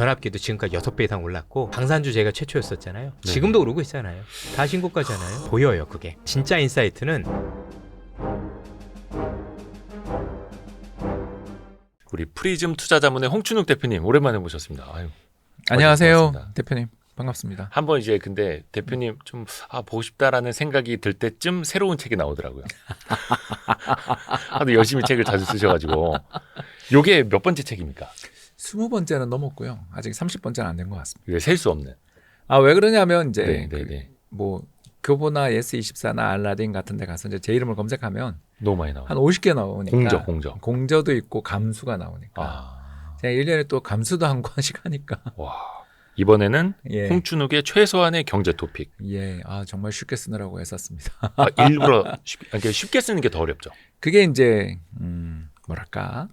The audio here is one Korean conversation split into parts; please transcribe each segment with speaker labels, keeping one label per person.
Speaker 1: 변압기도 지금까지 6배 이상 올랐고 방산주 제가 최초였었잖아요.
Speaker 2: 네.
Speaker 1: 지금도 오르고 있잖아요. 다 신고가잖아요. 보여요 그게. 진짜 인사이트는
Speaker 2: 우리 프리즘 투자자문의 홍춘욱 대표님 오랜만에 모셨습니다. 아유,
Speaker 3: 안녕하세요,
Speaker 2: 고맙습니다.
Speaker 3: 대표님. 반갑습니다.
Speaker 2: 한번 이제 근데 대표님 좀 보고 싶다라는 생각이 들 때쯤 새로운 책이 나오더라고요. 하도 열심히 책을 자주 쓰셔가지고 요게 몇 번째 책입니까?
Speaker 3: 20번째는 넘었고요. 아직 30번째는 안 된 것 같습니다.
Speaker 2: 이게 셀 수 없는.
Speaker 3: 왜 그러냐면 이제
Speaker 2: 네.
Speaker 3: 뭐 교보나 예스24나 알라딘 같은 데 가서 이제 제 이름을 검색하면
Speaker 2: 너무 많이 나와.
Speaker 3: 한 50개 나오니까
Speaker 2: 공저.
Speaker 3: 도 있고 감수가 나오니까
Speaker 2: 아,
Speaker 3: 제가 1년에 또 감수도 한 권씩 하니까
Speaker 2: 와. 이번에는
Speaker 3: 예.
Speaker 2: 홍춘욱의 최소한의 경제 토픽.
Speaker 3: 예, 정말 쉽게 쓰느라고 애썼습니다.
Speaker 2: 일부러 쉽게 쓰는 게 더 어렵죠.
Speaker 3: 그게 이제 뭐랄까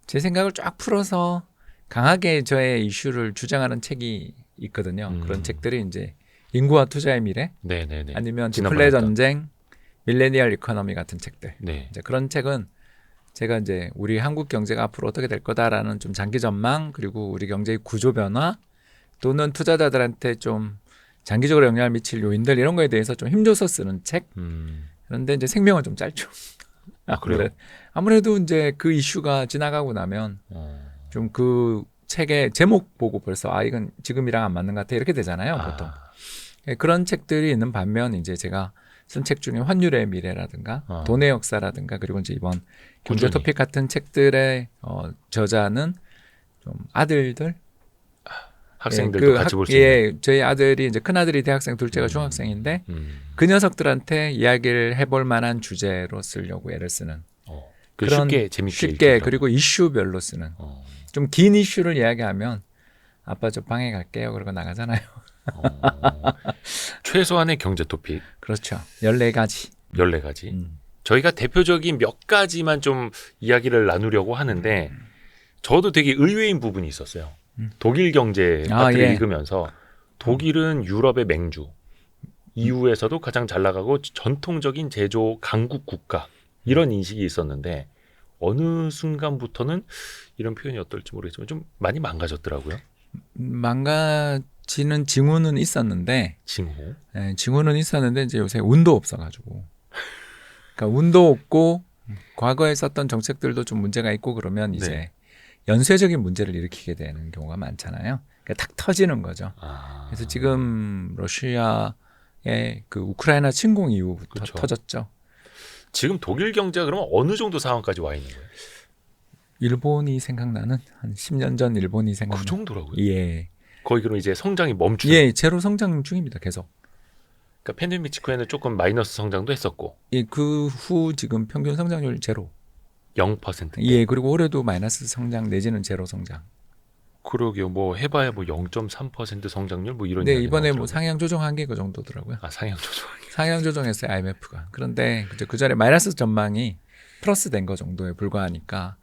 Speaker 3: 제 생각을 쫙 풀어서 강하게 저의 이슈를 주장하는 책이 있거든요. 그런 책들이 이제 인구와 투자의 미래,
Speaker 2: 네네네.
Speaker 3: 아니면
Speaker 2: 지난번에
Speaker 3: 디플레
Speaker 2: 했던.
Speaker 3: 전쟁, 밀레니얼 이코노미 같은 책들.
Speaker 2: 네.
Speaker 3: 이제 그런 책은 제가 이제 우리 한국 경제가 앞으로 어떻게 될 거다라는 좀 장기 전망, 그리고 우리 경제의 구조 변화, 또는 투자자들한테 좀 장기적으로 영향을 미칠 요인들 이런 거에 대해서 좀 힘줘서 쓰는 책. 그런데 이제 생명은 좀 짧죠.
Speaker 2: 그래요?
Speaker 3: 아무래도 이제 그 이슈가 지나가고 나면 좀 그 책의 제목 보고 벌써 이건 지금이랑 안 맞는 것 같아 이렇게 되잖아요, 보통. 그런 책들이 있는 반면 이제 제가 쓴 책 중에 환율의 미래라든가 돈의 역사라든가 그리고 이제 이번 경제 토픽 같은 책들의 저자는 좀 아들들,
Speaker 2: 학생들도 같이 볼 수 있는.
Speaker 3: 예, 저희 아들이 이제 큰 아들이 대학생, 둘째가 중학생인데 그 녀석들한테 이야기를 해볼 만한 주제로 쓰려고 애를 쓰는
Speaker 2: 그런 쉽게 재밌게
Speaker 3: 쉽게 그리고 이슈별로 쓰는 좀 긴 이슈를 이야기하면 아빠 저 방에 갈게요 그러고 나가잖아요.
Speaker 2: 최소한의 경제 토픽.
Speaker 3: 그렇죠. 14가지.
Speaker 2: 14가지. 저희가 대표적인 몇 가지만 좀 이야기를 나누려고 하는데 저도 되게 의외인 부분이 있었어요. 독일 경제 파트를
Speaker 3: 예.
Speaker 2: 읽으면서 독일은 유럽의 맹주 이후에서도 가장 잘 나가고 전통적인 제조 강국 국가 이런 인식이 있었는데 어느 순간부터는 이런 표현이 어떨지 모르겠지만 좀 많이 망가졌더라고요.
Speaker 3: 망가지는 징후는 있었는데
Speaker 2: 징후.
Speaker 3: 징후는 있었는데 이제 요새 운도 없어가지고 그러니까 운도 없고 과거에 썼던 정책들도 좀 문제가 있고 그러면 이제
Speaker 2: 네.
Speaker 3: 연쇄적인 문제를 일으키게 되는 경우가 많잖아요. 그러니까 탁 터지는 거죠. 그래서 지금 러시아의 그 우크라이나 침공 이후부터
Speaker 2: 그렇죠.
Speaker 3: 터졌죠.
Speaker 2: 지금 독일 경제가 그러면 어느 정도 상황까지 와 있는 거예요?
Speaker 3: 일본이 생각나는 한 10년 전 일본이
Speaker 2: 그
Speaker 3: 생각나는.
Speaker 2: 정도라고요?
Speaker 3: 예.
Speaker 2: 거의 그럼 이제 성장이 멈추는.
Speaker 3: 예, 제로 성장 중입니다. 계속.
Speaker 2: 그러니까 팬데믹 직후에는 조금 마이너스 성장도 했었고.
Speaker 3: 예, 그 후 지금 평균 성장률 제로.
Speaker 2: 0%.
Speaker 3: 예, 그리고 올해도 마이너스 성장 내지는 제로 성장.
Speaker 2: 그러게요. 뭐 해봐야 뭐 0.3% 성장률 뭐 이런.
Speaker 3: 네,
Speaker 2: 이야기
Speaker 3: 이번에
Speaker 2: 나오더라고요.
Speaker 3: 뭐 상향 조정한 게 그 정도더라고요.
Speaker 2: 상향 조정.
Speaker 3: 상향 조정했어요, IMF가. 그런데 그 전에 마이너스 전망이 플러스 된 거 정도에 불과하니까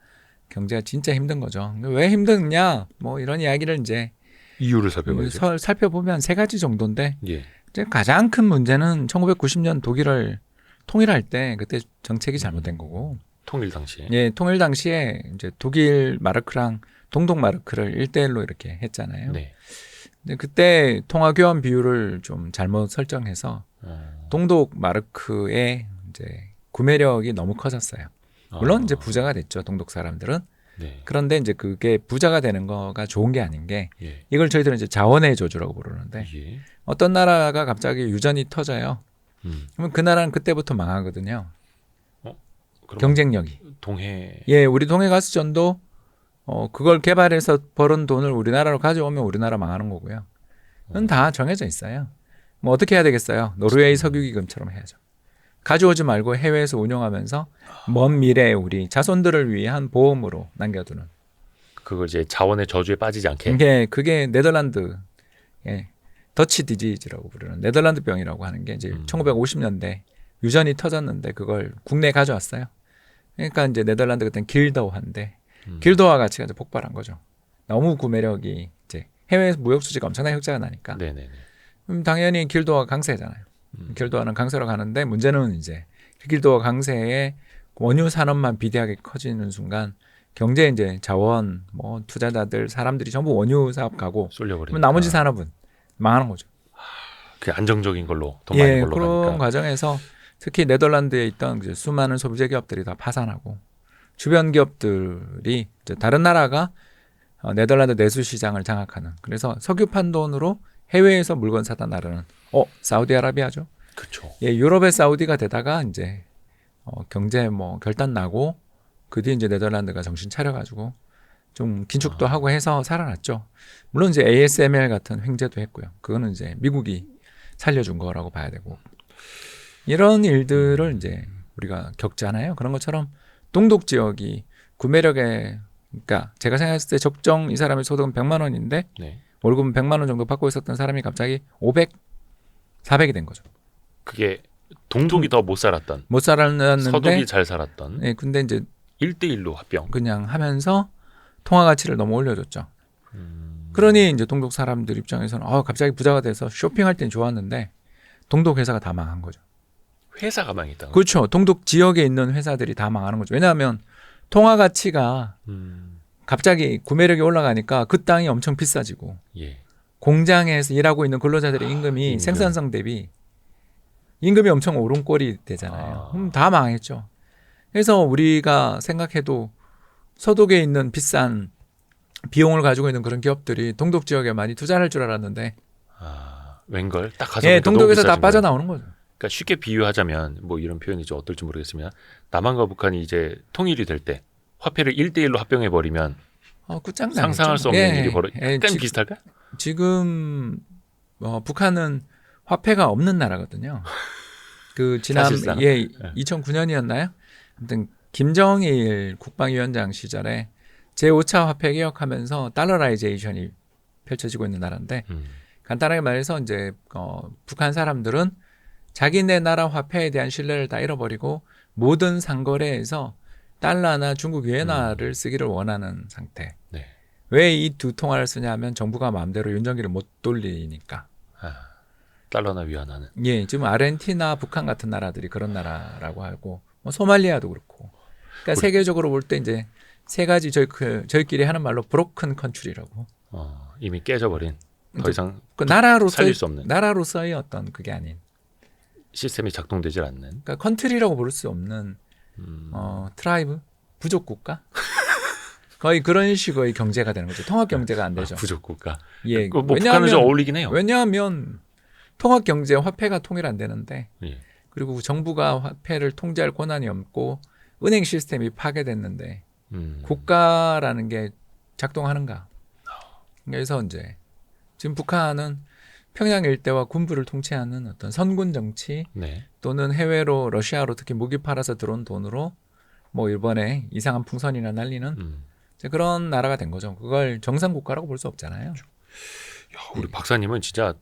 Speaker 3: 경제가 진짜 힘든 거죠. 왜 힘드냐? 뭐 이런 이야기를 이제
Speaker 2: 이유를 살펴봐야죠.
Speaker 3: 살펴보면 세 가지 정도인데
Speaker 2: 예.
Speaker 3: 이제 가장 큰 문제는 1990년 독일을 통일할 때 그때 정책이 잘못된 거고.
Speaker 2: 통일 당시에.
Speaker 3: 예, 통일 당시에 이제 독일 마르크랑 동독 마르크를 1대1로 이렇게 했잖아요.
Speaker 2: 네.
Speaker 3: 근데 그때 통화 교환 비율을 좀 잘못 설정해서 동독 마르크의 이제 구매력이 너무 커졌어요. 물론 이제 부자가 됐죠, 동독 사람들은.
Speaker 2: 네.
Speaker 3: 그런데 이제 그게 부자가 되는 거가 좋은 게 아닌 게
Speaker 2: 예.
Speaker 3: 이걸 저희들은 이제 자원의 저주라고 부르는데
Speaker 2: 예.
Speaker 3: 어떤 나라가 갑자기 유전이 터져요. 그러면 그 나라는 그때부터 망하거든요.
Speaker 2: 그럼
Speaker 3: 경쟁력이.
Speaker 2: 동해.
Speaker 3: 예, 우리 동해가스전도 그걸 개발해서 벌은 돈을 우리나라로 가져오면 우리나라 망하는 거고요. 그건 다 정해져 있어요. 뭐 어떻게 해야 되겠어요? 노르웨이 석유기금처럼 해야죠. 가져오지 말고 해외에서 운용하면서 먼 미래에 우리 자손들을 위한 보험으로 남겨두는.
Speaker 2: 그걸 이제 자원의 저주에 빠지지 않게.
Speaker 3: 그게 네덜란드, 예, 더치 디지즈라고 부르는 네덜란드 병이라고 하는 게 이제 1950년대 유전이 터졌는데 그걸 국내에 가져왔어요. 그러니까 이제 네덜란드 그때는 길더화인데 길더화 가치가 이제 폭발한 거죠. 너무 구매력이 이제 해외에서 무역 수지가 엄청나게 흑자가 나니까.
Speaker 2: 네네네.
Speaker 3: 그럼 당연히 길도화 강세잖아요. 길도화는 강세로 가는데 문제는 이제 길도화 강세에 원유 산업만 비대하게 커지는 순간 경제 이제 자원, 뭐 투자자들, 사람들이 전부 원유 사업 가고
Speaker 2: 쏠려버리니까.
Speaker 3: 그러면 나머지 산업은 망하는 거죠.
Speaker 2: 그 안정적인 걸로 돈 많이 벌러
Speaker 3: 그런
Speaker 2: 가니까.
Speaker 3: 과정에서 특히 네덜란드에 있던 이제 수많은 소비재 기업들이 다 파산하고 주변 기업들이 이제 다른 나라가 네덜란드 내수 시장을 장악하는 그래서 석유판 돈으로 해외에서 물건 사다 나르는 사우디아라비아죠.
Speaker 2: 그렇죠.
Speaker 3: 유럽의 사우디가 되다가 이제 경제 뭐 결단 나고 그 뒤에 이제 네덜란드가 정신 차려가지고 좀 긴축도 하고 해서 살아났죠. 물론 이제 ASML 같은 횡재도 했고요. 그거는 이제 미국이 살려준 거라고 봐야 되고 이런 일들을 이제 우리가 겪잖아요. 그런 것처럼 동독 지역이 구매력에 그러니까 제가 생각했을 때 적정 이 사람의 소득은 100만 원인데
Speaker 2: 네.
Speaker 3: 월급은 100만 원 정도 받고 있었던 사람이 갑자기 500, 400이 된 거죠.
Speaker 2: 그게 동독이 더 못 살았던.
Speaker 3: 못 살았는데
Speaker 2: 서독이 잘 살았던.
Speaker 3: 네, 근데 이제
Speaker 2: 1대1로 합병.
Speaker 3: 그냥 하면서 통화 가치를 너무 올려줬죠. 그러니 이제 동독 사람들 입장에서는 갑자기 부자가 돼서 쇼핑할 땐 좋았는데 동독 회사가 다 망한 거죠.
Speaker 2: 회사가 망했다.
Speaker 3: 그렇죠. 동독 지역에 있는 회사들이 다 망하는 거죠. 왜냐하면 통화 가치가 갑자기 구매력이 올라가니까 그 땅이 엄청 비싸지고
Speaker 2: 예.
Speaker 3: 공장에서 일하고 있는 근로자들의 임금이
Speaker 2: 임금.
Speaker 3: 생산성 대비 임금이 엄청 오른 꼴이 되잖아요. 그럼 다 망했죠. 그래서 우리가 생각해도 서독에 있는 비싼 비용을 가지고 있는 그런 기업들이 동독 지역에 많이 투자를 할 줄 알았는데
Speaker 2: 웬걸 딱 가서
Speaker 3: 예,
Speaker 2: 보니까 너무
Speaker 3: 동독에서 다
Speaker 2: 비싸진 거예요.
Speaker 3: 빠져나오는 거죠.
Speaker 2: 그러니까 쉽게 비유하자면 뭐 이런 표현이 좀 어떨지 모르겠으면 남한과 북한이 이제 통일이 될 때 화폐를 1대1로 합병해 버리면
Speaker 3: 끝장나겠죠.
Speaker 2: 상상할 수 없는 일이 벌어. 약간
Speaker 3: 지-
Speaker 2: 비슷할까?
Speaker 3: 지금 북한은 화폐가 없는 나라거든요. 그 지난
Speaker 2: 사실상.
Speaker 3: 2009년이었나요? 아무튼 김정일 국방위원장 시절에 제5차 화폐 개혁하면서 달러라이제이션이 펼쳐지고 있는 나라인데 간단하게 말해서 이제 북한 사람들은 자기네 나라 화폐에 대한 신뢰를 다 잃어버리고 모든 상거래에서 달러나 중국 위엔화를 쓰기를 원하는 상태.
Speaker 2: 네.
Speaker 3: 왜 이 두 통화를 쓰냐면 정부가 마음대로 윤전기를 못 돌리니까.
Speaker 2: 달러나 위안화는.
Speaker 3: 예, 지금 아르헨티나, 북한 같은 나라들이 그런 나라라고 하고 뭐 소말리아도 그렇고. 그러니까 세계적으로 볼 때 이제 세 가지 저희끼리 하는 말로 브로큰 컨트리라고.
Speaker 2: 이미 깨져버린 더 이상
Speaker 3: 그
Speaker 2: 살릴 수 없는
Speaker 3: 나라로서의 어떤 그게 아닌.
Speaker 2: 시스템이 작동되질 않는.
Speaker 3: 그러니까 컨트리라고 부를 수 없는 트라이브 부족 국가. 거의 그런 식의 경제가 되는 거죠. 통합 경제가 안 되죠.
Speaker 2: 부족 국가.
Speaker 3: 예,
Speaker 2: 뭐 북한은 좀 어울리긴 해요.
Speaker 3: 왜냐하면 통합 경제 화폐가 통일 안 되는데
Speaker 2: 예.
Speaker 3: 그리고 정부가 화폐를 통제할 권한이 없고 은행 시스템이 파괴됐는데 국가라는 게 작동하는가? 그래서 이제 지금 북한은 평양 일대와 군부를 통치하는 어떤 선군 정치
Speaker 2: 네.
Speaker 3: 또는 해외로 러시아로 특히 무기 팔아서 들어온 돈으로 뭐 일본에 이상한 풍선이나 날리는 이제 그런 나라가 된 거죠. 그걸 정상 국가라고 볼 수 없잖아요.
Speaker 2: 야, 우리 박사님은 진짜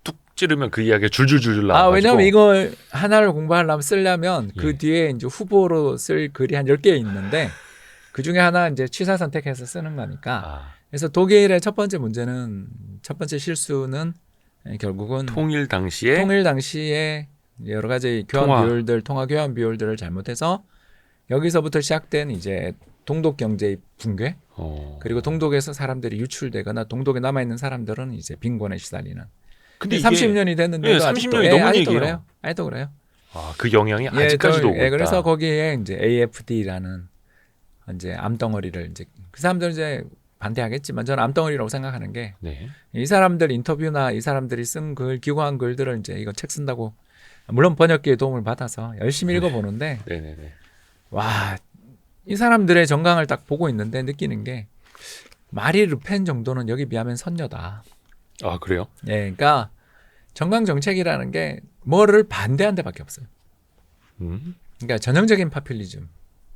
Speaker 2: 뚝 찌르면 그 이야기가 줄줄줄 나와가지고.
Speaker 3: 왜냐하면 이걸 하나를 공부하려면 쓰려면
Speaker 2: 예.
Speaker 3: 그 뒤에 이제 후보로 쓸 글이 한 10개 있는데 그 중에 하나 이제 취사 선택해서 쓰는 거니까. 그래서 독일의 첫 번째 문제는 첫 번째 실수는 결국은
Speaker 2: 통일 당시에
Speaker 3: 여러 가지 교환 비율들, 통화 교환 비율들을 잘못해서 여기서부터 시작된 이제 동독 경제의 붕괴 그리고 동독에서 사람들이 유출되거나 동독에 남아 있는 사람들은 이제 빈곤에 시달리는. 근데 30년이 됐는데도
Speaker 2: 30년이 넘은
Speaker 3: 아직도
Speaker 2: 얘기예요.
Speaker 3: 그래요. 아직도 그래요.
Speaker 2: 그 영향이 아직까지도 오고 있다.
Speaker 3: 그래서 거기에 이제 AFD라는 이제 암덩어리를 이제 그 사람들은 이제 반대하겠지만 저는 암덩어리라고 생각하는 게 이 사람들 인터뷰나 이 사람들이 쓴 글, 기고한 글들을 이제 이거 책 쓴다고 물론 번역기의 도움을 받아서 열심히 읽어보는데 와, 이 사람들의 정강을 딱 보고 있는데 느끼는 게 마리 르펜 정도는 여기 비하면 선녀다.
Speaker 2: 그래요?
Speaker 3: 예, 그러니까 정강 정책이라는 게 뭐를 반대한 데밖에 없어요. 그러니까 전형적인 파퓰리즘.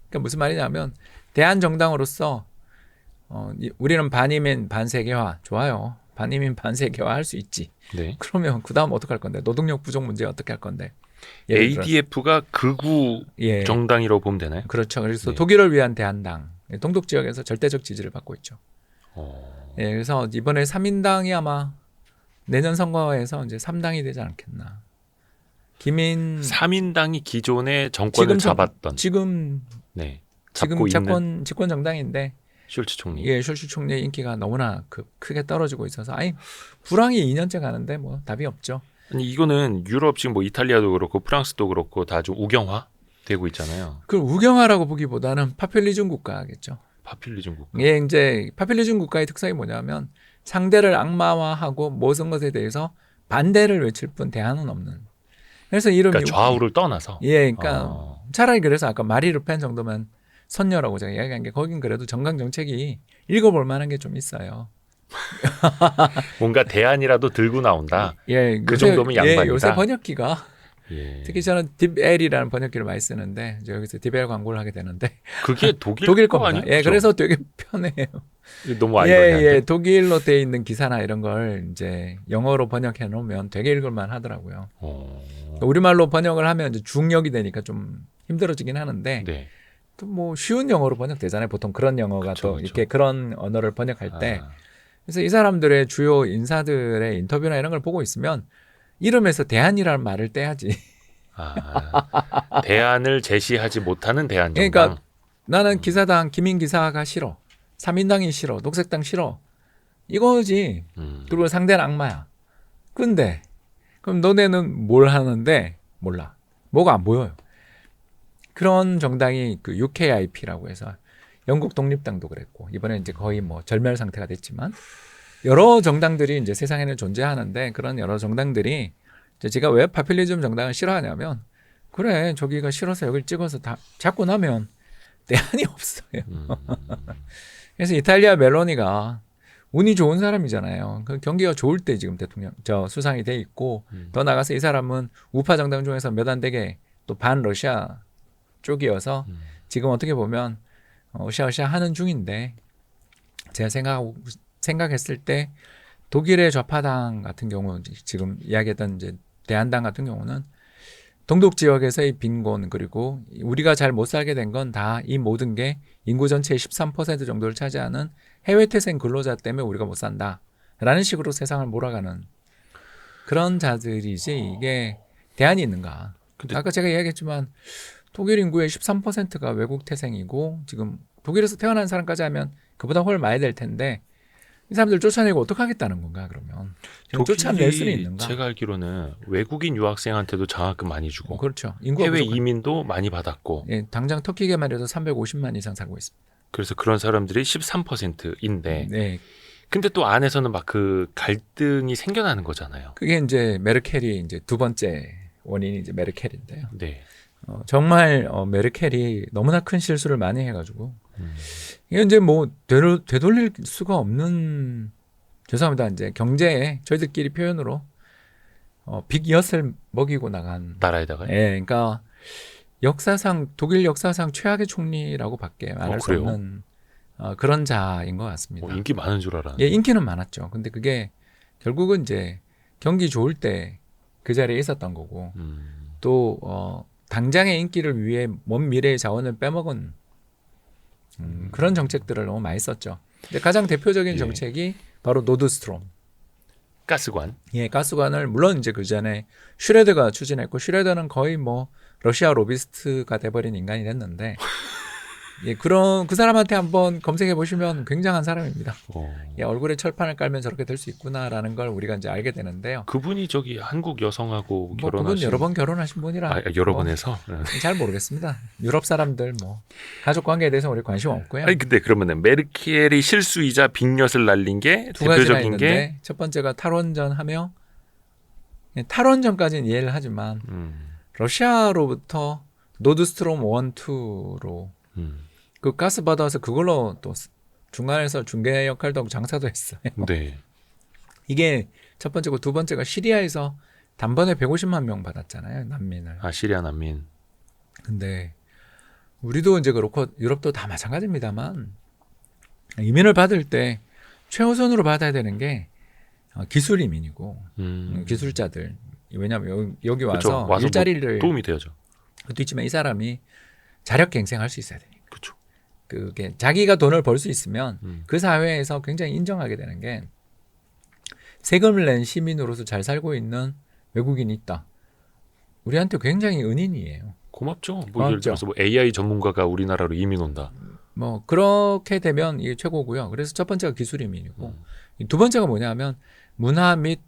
Speaker 3: 그러니까 무슨 말이냐면 대한 정당으로서 우리는 반이민 반세계화 좋아요. 반이민 반세계화 할 수 있지.
Speaker 2: 네.
Speaker 3: 그러면 그 다음 어떻게 할 건데? 노동력 부족 문제 어떻게 할 건데?
Speaker 2: ADF가 극우 정당이라고 보면 되나요?
Speaker 3: 그렇죠. 그래서 독일을 위한 대한당, 동독 지역에서 절대적 지지를 받고 있죠. 그래서 이번에 3인당이 아마 내년 선거에서 이제 3당이 되지 않겠나.
Speaker 2: 3인당이 기존의 정권을 잡았던.
Speaker 3: 지금 지금
Speaker 2: 있는
Speaker 3: 집권 정당인데
Speaker 2: 숄츠 총리.
Speaker 3: 예, 숄츠 총리의 인기가 너무나 크게 떨어지고 있어서 아니 불황이 2년째 가는데 뭐 답이 없죠.
Speaker 2: 아니 이거는 유럽 지금 뭐 이탈리아도 그렇고 프랑스도 그렇고 다 좀 우경화 되고 있잖아요.
Speaker 3: 그 우경화라고 보기보다는 파퓰리즘 국가겠죠.
Speaker 2: 파퓰리즘 국가.
Speaker 3: 예, 이제 파퓰리즘 국가의 특성이 뭐냐면 상대를 악마화하고 모든 것에 대해서 반대를 외칠 뿐 대안은 없는. 그래서 이름이
Speaker 2: 그러니까 좌우를 떠나서.
Speaker 3: 예, 그러니까 차라리 그래서 아까 마리 르펜 정도면 선녀라고 제가 이야기한 게 거긴 그래도 정강 정책이 읽어볼 만한 게 좀 있어요.
Speaker 2: 뭔가 대안이라도 들고 나온다.
Speaker 3: 예,
Speaker 2: 그 정도면 양반이다.
Speaker 3: 예, 요새 번역기가
Speaker 2: 예.
Speaker 3: 특히 저는 딥엘이라는 번역기를 많이 쓰는데 여기서 딥엘 광고를 하게 되는데
Speaker 2: 그게 독일
Speaker 3: 독일
Speaker 2: 거
Speaker 3: 겁니다.
Speaker 2: 아니에요?
Speaker 3: 예, 그래서 되게 편해요.
Speaker 2: 너무
Speaker 3: 예,
Speaker 2: 아이러니한데.
Speaker 3: 예, 독일로 돼 있는 기사나 이런 걸 이제 영어로 번역해 놓으면 되게 읽을만 하더라고요. 우리말로 번역을 하면 이제 중역이 되니까 좀 힘들어지긴 하는데
Speaker 2: 네.
Speaker 3: 또 뭐 쉬운 영어로 번역되잖아요. 보통 그런 영어가
Speaker 2: 그쵸,
Speaker 3: 또
Speaker 2: 그쵸.
Speaker 3: 이렇게 그런 언어를 번역할 때.
Speaker 2: 아.
Speaker 3: 그래서 이 사람들의 주요 인사들의 인터뷰나 이런 걸 보고 있으면 이름에서 대안이라는 말을 떼야지.
Speaker 2: 대안을 제시하지 못하는 대안 정당.
Speaker 3: 그러니까 나는 기사당 김인 기사가 싫어. 3인당이 싫어. 녹색당 싫어. 이거지. 그리고 상대는 악마야. 근데 그럼 너네는 뭘 하는데 몰라. 뭐가 안 보여요. 그런 정당이 그 UKIP라고 해서 영국 독립당도 그랬고 이번에 이제 거의 뭐 절멸 상태가 됐지만 여러 정당들이 이제 세상에는 존재하는데 그런 여러 정당들이 이제 제가 왜 파퓰리즘 정당을 싫어하냐면 그래 저기가 싫어서 여기를 찍어서 다 잡고 나면 대안이 없어요. 그래서 이탈리아 멜로니가 운이 좋은 사람이잖아요. 그 경기가 좋을 때 지금 대통령 수상이 돼 있고 더 나가서 이 사람은 우파 정당 중에서 몇 안 되게 또 반 러시아 쪽이어서 지금 어떻게 보면 으쌰으쌰 하는 중인데 제가 생각했을 때 독일의 좌파당 같은 경우 지금 이야기했던 이제 대한당 같은 경우는 동독 지역에서의 빈곤 그리고 우리가 잘 못 살게 된 건 다 이 모든 게 인구 전체의 13% 정도를 차지하는 해외 태생 근로자 때문에 우리가 못 산다라는 식으로 세상을 몰아가는 그런 자들이지 이게 대안이 있는가?
Speaker 2: 근데
Speaker 3: 아까 제가 이야기했지만 독일 인구의 13%가 외국 태생이고 지금 독일에서 태어난 사람까지 하면 그보다 훨 많이 될 텐데 이 사람들 쫓아내고 어떡하겠다는 건가 그러면 쫓아낼 수는 있는가?
Speaker 2: 제가 알기로는 외국인 유학생한테도 장학금 많이 주고
Speaker 3: 그렇죠. 인구가
Speaker 2: 해외
Speaker 3: 부족한.
Speaker 2: 이민도 많이 받았고
Speaker 3: 예, 당장 터키계만 해도 350만 이상 살고 있습니다.
Speaker 2: 그래서 그런 사람들이 13%인데
Speaker 3: 네,
Speaker 2: 근데 또 안에서는 막 그 갈등이 생겨나는 거잖아요.
Speaker 3: 그게 이제 메르켈이 이제 두 번째 원인이 이제 메르켈인데요.
Speaker 2: 네.
Speaker 3: 정말 메르켈이 너무나 큰 실수를 많이 해가지고 이게 이제 뭐 되돌릴 수가 없는 죄송합니다. 이제 경제에 저희들끼리 표현으로 빅엿을 먹이고 나간
Speaker 2: 나라에다가
Speaker 3: 예, 그러니까 독일 역사상 최악의 총리라고밖에 말할 수
Speaker 2: 그래요?
Speaker 3: 없는 그런 자인 것 같습니다.
Speaker 2: 인기 많은 줄 알았는데.
Speaker 3: 예, 인기는 많았죠. 근데 그게 결국은 이제 경기 좋을 때 그 자리에 있었던 거고 또 당장의 인기를 위해 먼 미래의 자원을 빼먹은 그런 정책들을 너무 많이 썼죠. 근데 가장 대표적인
Speaker 2: 예.
Speaker 3: 정책이 바로 노드스트롬.
Speaker 2: 가스관.
Speaker 3: 예, 가스관을 물론 이제 그 전에 슈레드가 추진했고 슈레드는 거의 뭐 러시아 로비스트가 돼버린 인간이 됐는데 예, 그 사람한테 한번 검색해 보시면 굉장한 사람입니다. 예, 얼굴에 철판을 깔면 저렇게 될 수 있구나라는 걸 우리가 이제 알게 되는데요.
Speaker 2: 그분이 저기 한국 여성하고
Speaker 3: 뭐 그분
Speaker 2: 결혼하신
Speaker 3: 여러 번 결혼하신 분이라
Speaker 2: 여러
Speaker 3: 뭐
Speaker 2: 번 해서.
Speaker 3: 잘 모르겠습니다. 유럽 사람들 뭐 가족 관계에 대해서 우리 관심 없고요.
Speaker 2: 아니 근데 그러면은 메르켈이 실수이자 빅엿을 날린 게
Speaker 3: 두 가지가
Speaker 2: 대표적인 게
Speaker 3: 있는데 첫 번째가 탈원전 하며 탈원전까지는 이해를 하지만 러시아로부터 노드스트롬 1, 2로 그 가스 받아서 그걸로 또 중간에서 중개 역할도 하고 장사도 했어요.
Speaker 2: 네.
Speaker 3: 이게 첫 번째고 두 번째가 시리아에서 단번에 150만 명 받았잖아요. 난민을.
Speaker 2: 시리아 난민.
Speaker 3: 근데 우리도 이제 그렇고 유럽도 다 마찬가지입니다만 이민을 받을 때 최우선으로 받아야 되는 게 기술 이민이고 기술자들. 왜냐하면 여기 와서
Speaker 2: 그렇죠.
Speaker 3: 일자리를
Speaker 2: 도움이 되죠.
Speaker 3: 그것도 있지만 이 사람이 자력갱생할 수 있어야 되니까.
Speaker 2: 그렇죠.
Speaker 3: 그게 자기가 돈을 벌 수 있으면 그 사회에서 굉장히 인정하게 되는 게 세금을 낸 시민으로서 잘 살고 있는 외국인이 있다. 우리한테 굉장히 은인이에요.
Speaker 2: 고맙죠. 뭐
Speaker 3: 고맙죠.
Speaker 2: 예를 들어서 뭐 AI 전문가가 우리나라로 이민 온다.
Speaker 3: 뭐 그렇게 되면 이게 최고고요. 그래서 첫 번째가 기술 이민이고 두 번째가 뭐냐면 문화 및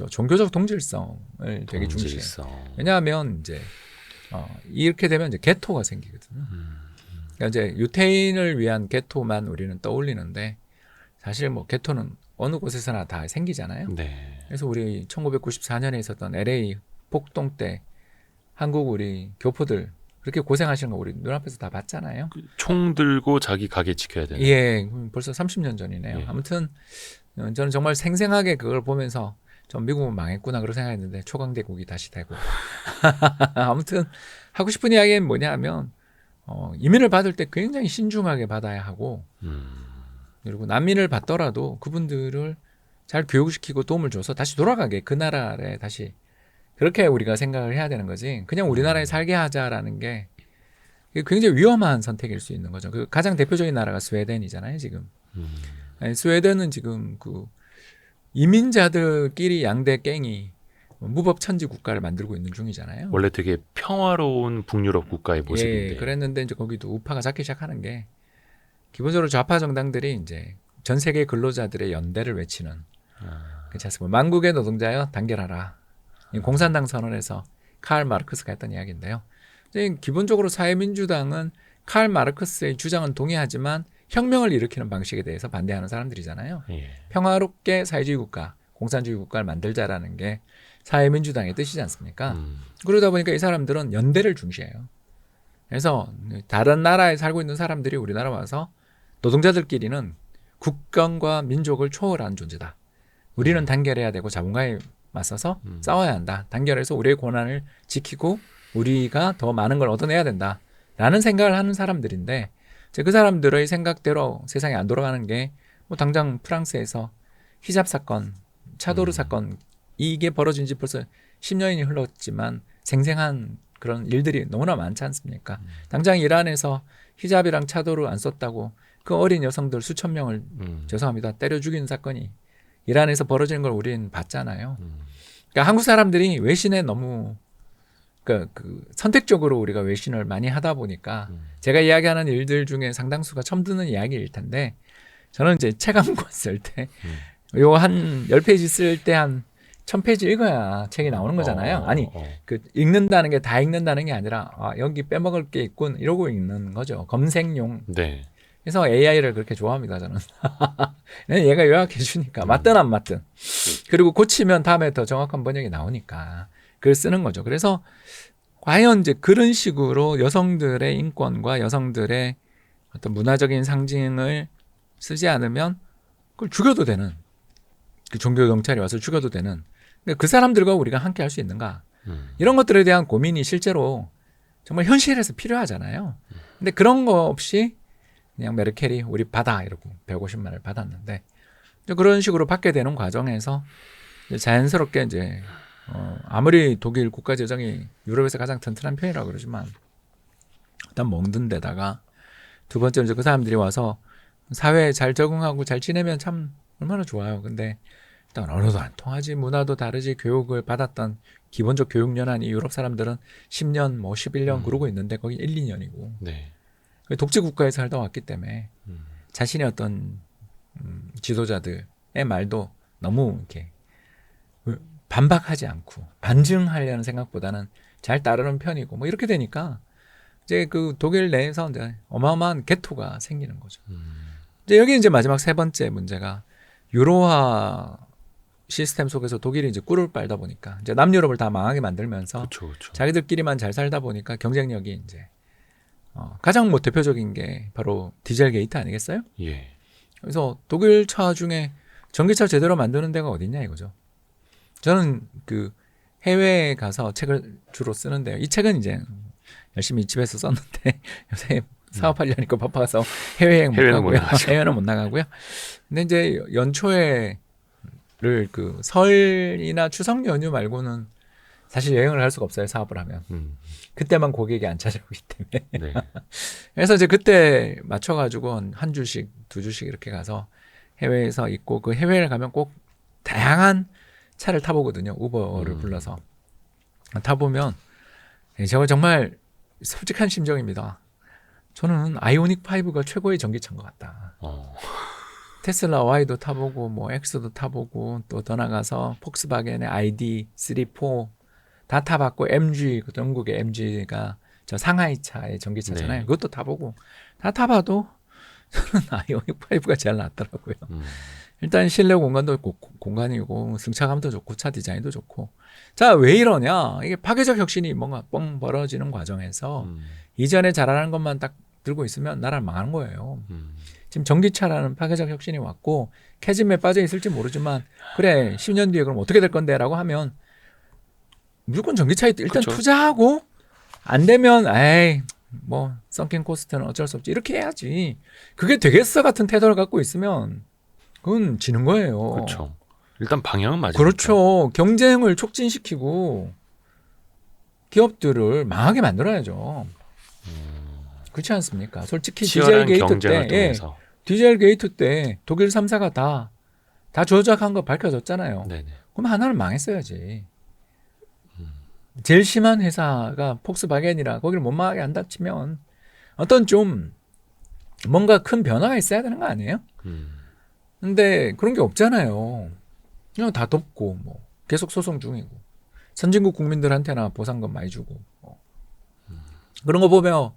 Speaker 3: 종교적 동질성을 되게 중시해요. 왜냐하면 이제 이렇게 되면 이제 게토가 생기거든요. 그러니까 이제 유태인을 위한 게토만 우리는 떠올리는데 사실 뭐 게토는 어느 곳에서나 다 생기잖아요.
Speaker 2: 네.
Speaker 3: 그래서 우리 1994년에 있었던 LA 폭동 때 한국 우리 교포들 그렇게 고생하시는 거 우리 눈앞에서 다 봤잖아요.
Speaker 2: 총 들고 자기 가게 지켜야 되는.
Speaker 3: 예, 벌써 30년 전이네요.
Speaker 2: 예.
Speaker 3: 아무튼 저는 정말 생생하게 그걸 보면서 전 미국은 망했구나 그런 생각했는데 초강대국이 다시 되고 아무튼 하고 싶은 이야기는 뭐냐면 이민을 받을 때 굉장히 신중하게 받아야 하고 그리고 난민을 받더라도 그분들을 잘 교육시키고 도움을 줘서 다시 돌아가게 그 나라에 다시 그렇게 우리가 생각을 해야 되는 거지. 그냥 우리나라에 살게 하자라는 게 굉장히 위험한 선택일 수 있는 거죠. 그 가장 대표적인 나라가 스웨덴이잖아요, 지금. 스웨덴은 지금 그 이민자들끼리 양대 갱이 무법 천지 국가를 만들고 있는 중이잖아요.
Speaker 2: 원래 되게 평화로운 북유럽 국가의 모습인데.
Speaker 3: 예, 그랬는데 이제 거기도 우파가 잡기 시작하는 게 기본적으로 좌파 정당들이 이제 전 세계 근로자들의 연대를 외치는 그렇지 않습니까? 만국의 노동자여 단결하라. 공산당 선언에서 칼 마르크스가 했던 이야기인데요. 기본적으로 사회민주당은 칼 마르크스의 주장은 동의하지만 혁명을 일으키는 방식에 대해서 반대하는 사람들이잖아요.
Speaker 2: 예.
Speaker 3: 평화롭게 사회주의 국가, 공산주의 국가를 만들자라는 게 사회민주당의 뜻이지 않습니까? 그러다 보니까 이 사람들은 연대를 중시해요. 그래서 다른 나라에 살고 있는 사람들이 우리나라 와서 노동자들끼리는 국경과 민족을 초월한 존재다. 우리는 단결해야 되고 자본가에 맞서서 싸워야 한다. 단결해서 우리의 권한을 지키고 우리가 더 많은 걸 얻어내야 된다. 라는 생각을 하는 사람들인데 그 사람들의 생각대로 세상이 안 돌아가는 게 뭐 당장 프랑스에서 히잡 사건, 차도르 사건 이게 벌어진 지 벌써 10년이 흘렀지만 생생한 그런 일들이 너무나 많지 않습니까? 당장 이란에서 히잡이랑 차도르 안 썼다고 그 어린 여성들 수천 명을 죄송합니다. 때려 죽이는 사건이 이란에서 벌어지는 걸 우리는 봤잖아요. 그러니까 한국 사람들이 외신에 너무 그 선택적으로 우리가 외신을 많이 하다 보니까 제가 이야기하는 일들 중에 상당수가 처음 듣는 이야기일 텐데 저는 이제 책 한 권 쓸 때 요 한 10페이지 쓸 때 한 1000페이지 읽어야 책이 나오는 거잖아요. 아니 그 읽는다는 게 다 읽는다는 게 아니라 여기 빼먹을 게 있군 이러고 읽는 거죠. 검색용.
Speaker 2: 네.
Speaker 3: 그래서 AI를 그렇게 좋아합니다, 저는. 얘가 요약해 주니까 맞든 안 맞든. 그리고 고치면 다음에 더 정확한 번역이 나오니까 그걸 쓰는 거죠. 그래서 과연 이제 그런 식으로 여성들의 인권과 여성들의 어떤 문화적인 상징을 쓰지 않으면 그걸 죽여도 되는 그 종교 경찰이 와서 죽여도 되는 그 사람들과 우리가 함께 할 수 있는가 이런 것들에 대한 고민이 실제로 정말 현실에서 필요하잖아요. 근데 그런 거 없이 그냥 메르켈이 우리 받아 이러고 150만을 받았는데 그런 식으로 받게 되는 과정에서 이제 자연스럽게 이제 아무리 독일 국가 재정이 유럽에서 가장 튼튼한 편이라고 그러지만 일단 먹는 데다가 두 번째로 이제 그 사람들이 와서 사회에 잘 적응하고 잘 지내면 참 얼마나 좋아요. 근데 일단 언어도 안 통하지, 문화도 다르지, 교육을 받았던 기본적 교육연한이 유럽 사람들은 10년, 뭐 11년 그러고 있는데 거기 1, 2년이고
Speaker 2: 네.
Speaker 3: 독재 국가에 살다 왔기 때문에 자신의 어떤 지도자들의 말도 너무 이렇게 반박하지 않고 반증하려는 생각보다는 잘 따르는 편이고 뭐 이렇게 되니까 이제 그 독일 내에서 이제 어마어마한 개토가 생기는 거죠. 이제 여기 이제 마지막 세 번째 문제가 유로화 시스템 속에서 독일이 이제 꿀을 빨다 보니까 이제 남유럽을 다 망하게 만들면서
Speaker 2: 그렇죠.
Speaker 3: 자기들끼리만 잘 살다 보니까 경쟁력이 이제 가장 뭐 대표적인 게 바로 디젤 게이트 아니겠어요?
Speaker 2: 예.
Speaker 3: 그래서 독일 차 중에 전기차 제대로 만드는 데가 어딨냐 이거죠. 저는 그 해외에 가서 책을 주로 쓰는데요. 이 책은 이제 열심히 집에서 썼는데 요새 사업하려니까 바빠서 해외여행 못 가고요. 해외는 못 나가고요. 근데 이제 연초에를 그 설이나 추석 연휴 말고는 사실 여행을 할 수가 없어요. 사업을 하면. 그때만 고객이 안 찾아오기 때문에.
Speaker 2: 네.
Speaker 3: 그래서 이제 그때 맞춰가지고 한 주씩, 두 주씩 이렇게 가서 해외에서 있고 그 해외를 가면 꼭 다양한 차를 타보거든요. 우버를 불러서. 타보면 제가 정말 솔직한 심정입니다. 저는 아이오닉 5가 최고의 전기차인 것 같다. 테슬라 Y도 타보고 뭐 X도 타보고 또 더 나가서 폭스바겐의 ID 3, 4 다 타봤고 MG 그 영국의 MG가 저 상하이 차의 전기차잖아요.
Speaker 2: 네.
Speaker 3: 그것도 타보고 다 타봐도 저는 아이오닉 5가 제일 낫더라고요. 일단 실내 공간도 공간이고 승차감도 좋고 차 디자인도 좋고. 자, 왜 이러냐? 이게 파괴적 혁신이 뭔가 뻥 벌어지는 과정에서 이전에 잘하는 것만 딱 들고 있으면 나라를 망하는 거예요. 지금 전기차라는 파괴적 혁신이 왔고 캐즘에 빠져 있을지 모르지만 그래 10년 뒤에 그럼 어떻게 될 건데라고 하면 무조건 전기차에 일단
Speaker 2: 그쵸.
Speaker 3: 투자하고 안 되면 에이 뭐 썬킹 코스트는 어쩔 수 없지 이렇게 해야지. 그게 되겠어 같은 태도를 갖고 있으면 그건 지는 거예요.
Speaker 2: 그렇죠. 일단 방향은 맞으니까.
Speaker 3: 그렇죠. 경쟁을 촉진시키고 기업들을 망하게 만들어야죠. 그렇지 않습니까? 솔직히 디젤
Speaker 2: 치열한
Speaker 3: 게이트
Speaker 2: 경쟁을
Speaker 3: 때, 예,
Speaker 2: 통해서.
Speaker 3: 디젤 게이트 때 독일 3사가 다 조작한 거 밝혀졌잖아요.
Speaker 2: 네네.
Speaker 3: 그럼 하나는 망했어야지. 제일 심한 회사가 폭스바겐이라 거기를 못 망하게 한다 치면 어떤 좀 뭔가 큰 변화가 있어야 되는 거 아니에요? 근데 그런 게 없잖아요. 그냥 다 덮고 뭐 계속 소송 중이고 선진국 국민들한테나 보상금 많이 주고 뭐. 그런 거 보면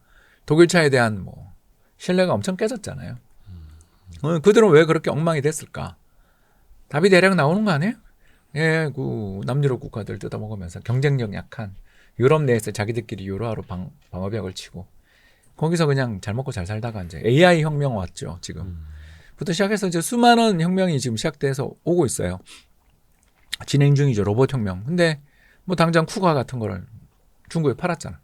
Speaker 3: 독일차에 대한 뭐 신뢰가 엄청 깨졌잖아요. 그들은 왜 그렇게 엉망이 됐을까? 답이 대략 나오는 거 아니에요? 예, 그 남유럽 국가들 뜯어먹으면서 경쟁력 약한 유럽 내에서 자기들끼리 유로화로 방어벽을 치고 거기서 그냥 잘 먹고 잘 살다가 이제 AI 혁명 왔죠. 지금 부터 시작해서 이제 수많은 혁명이 지금 시작돼서 오고 있어요. 진행 중이죠. 로봇 혁명. 근데 뭐 당장 쿠가 같은 거를 중국에 팔았잖아.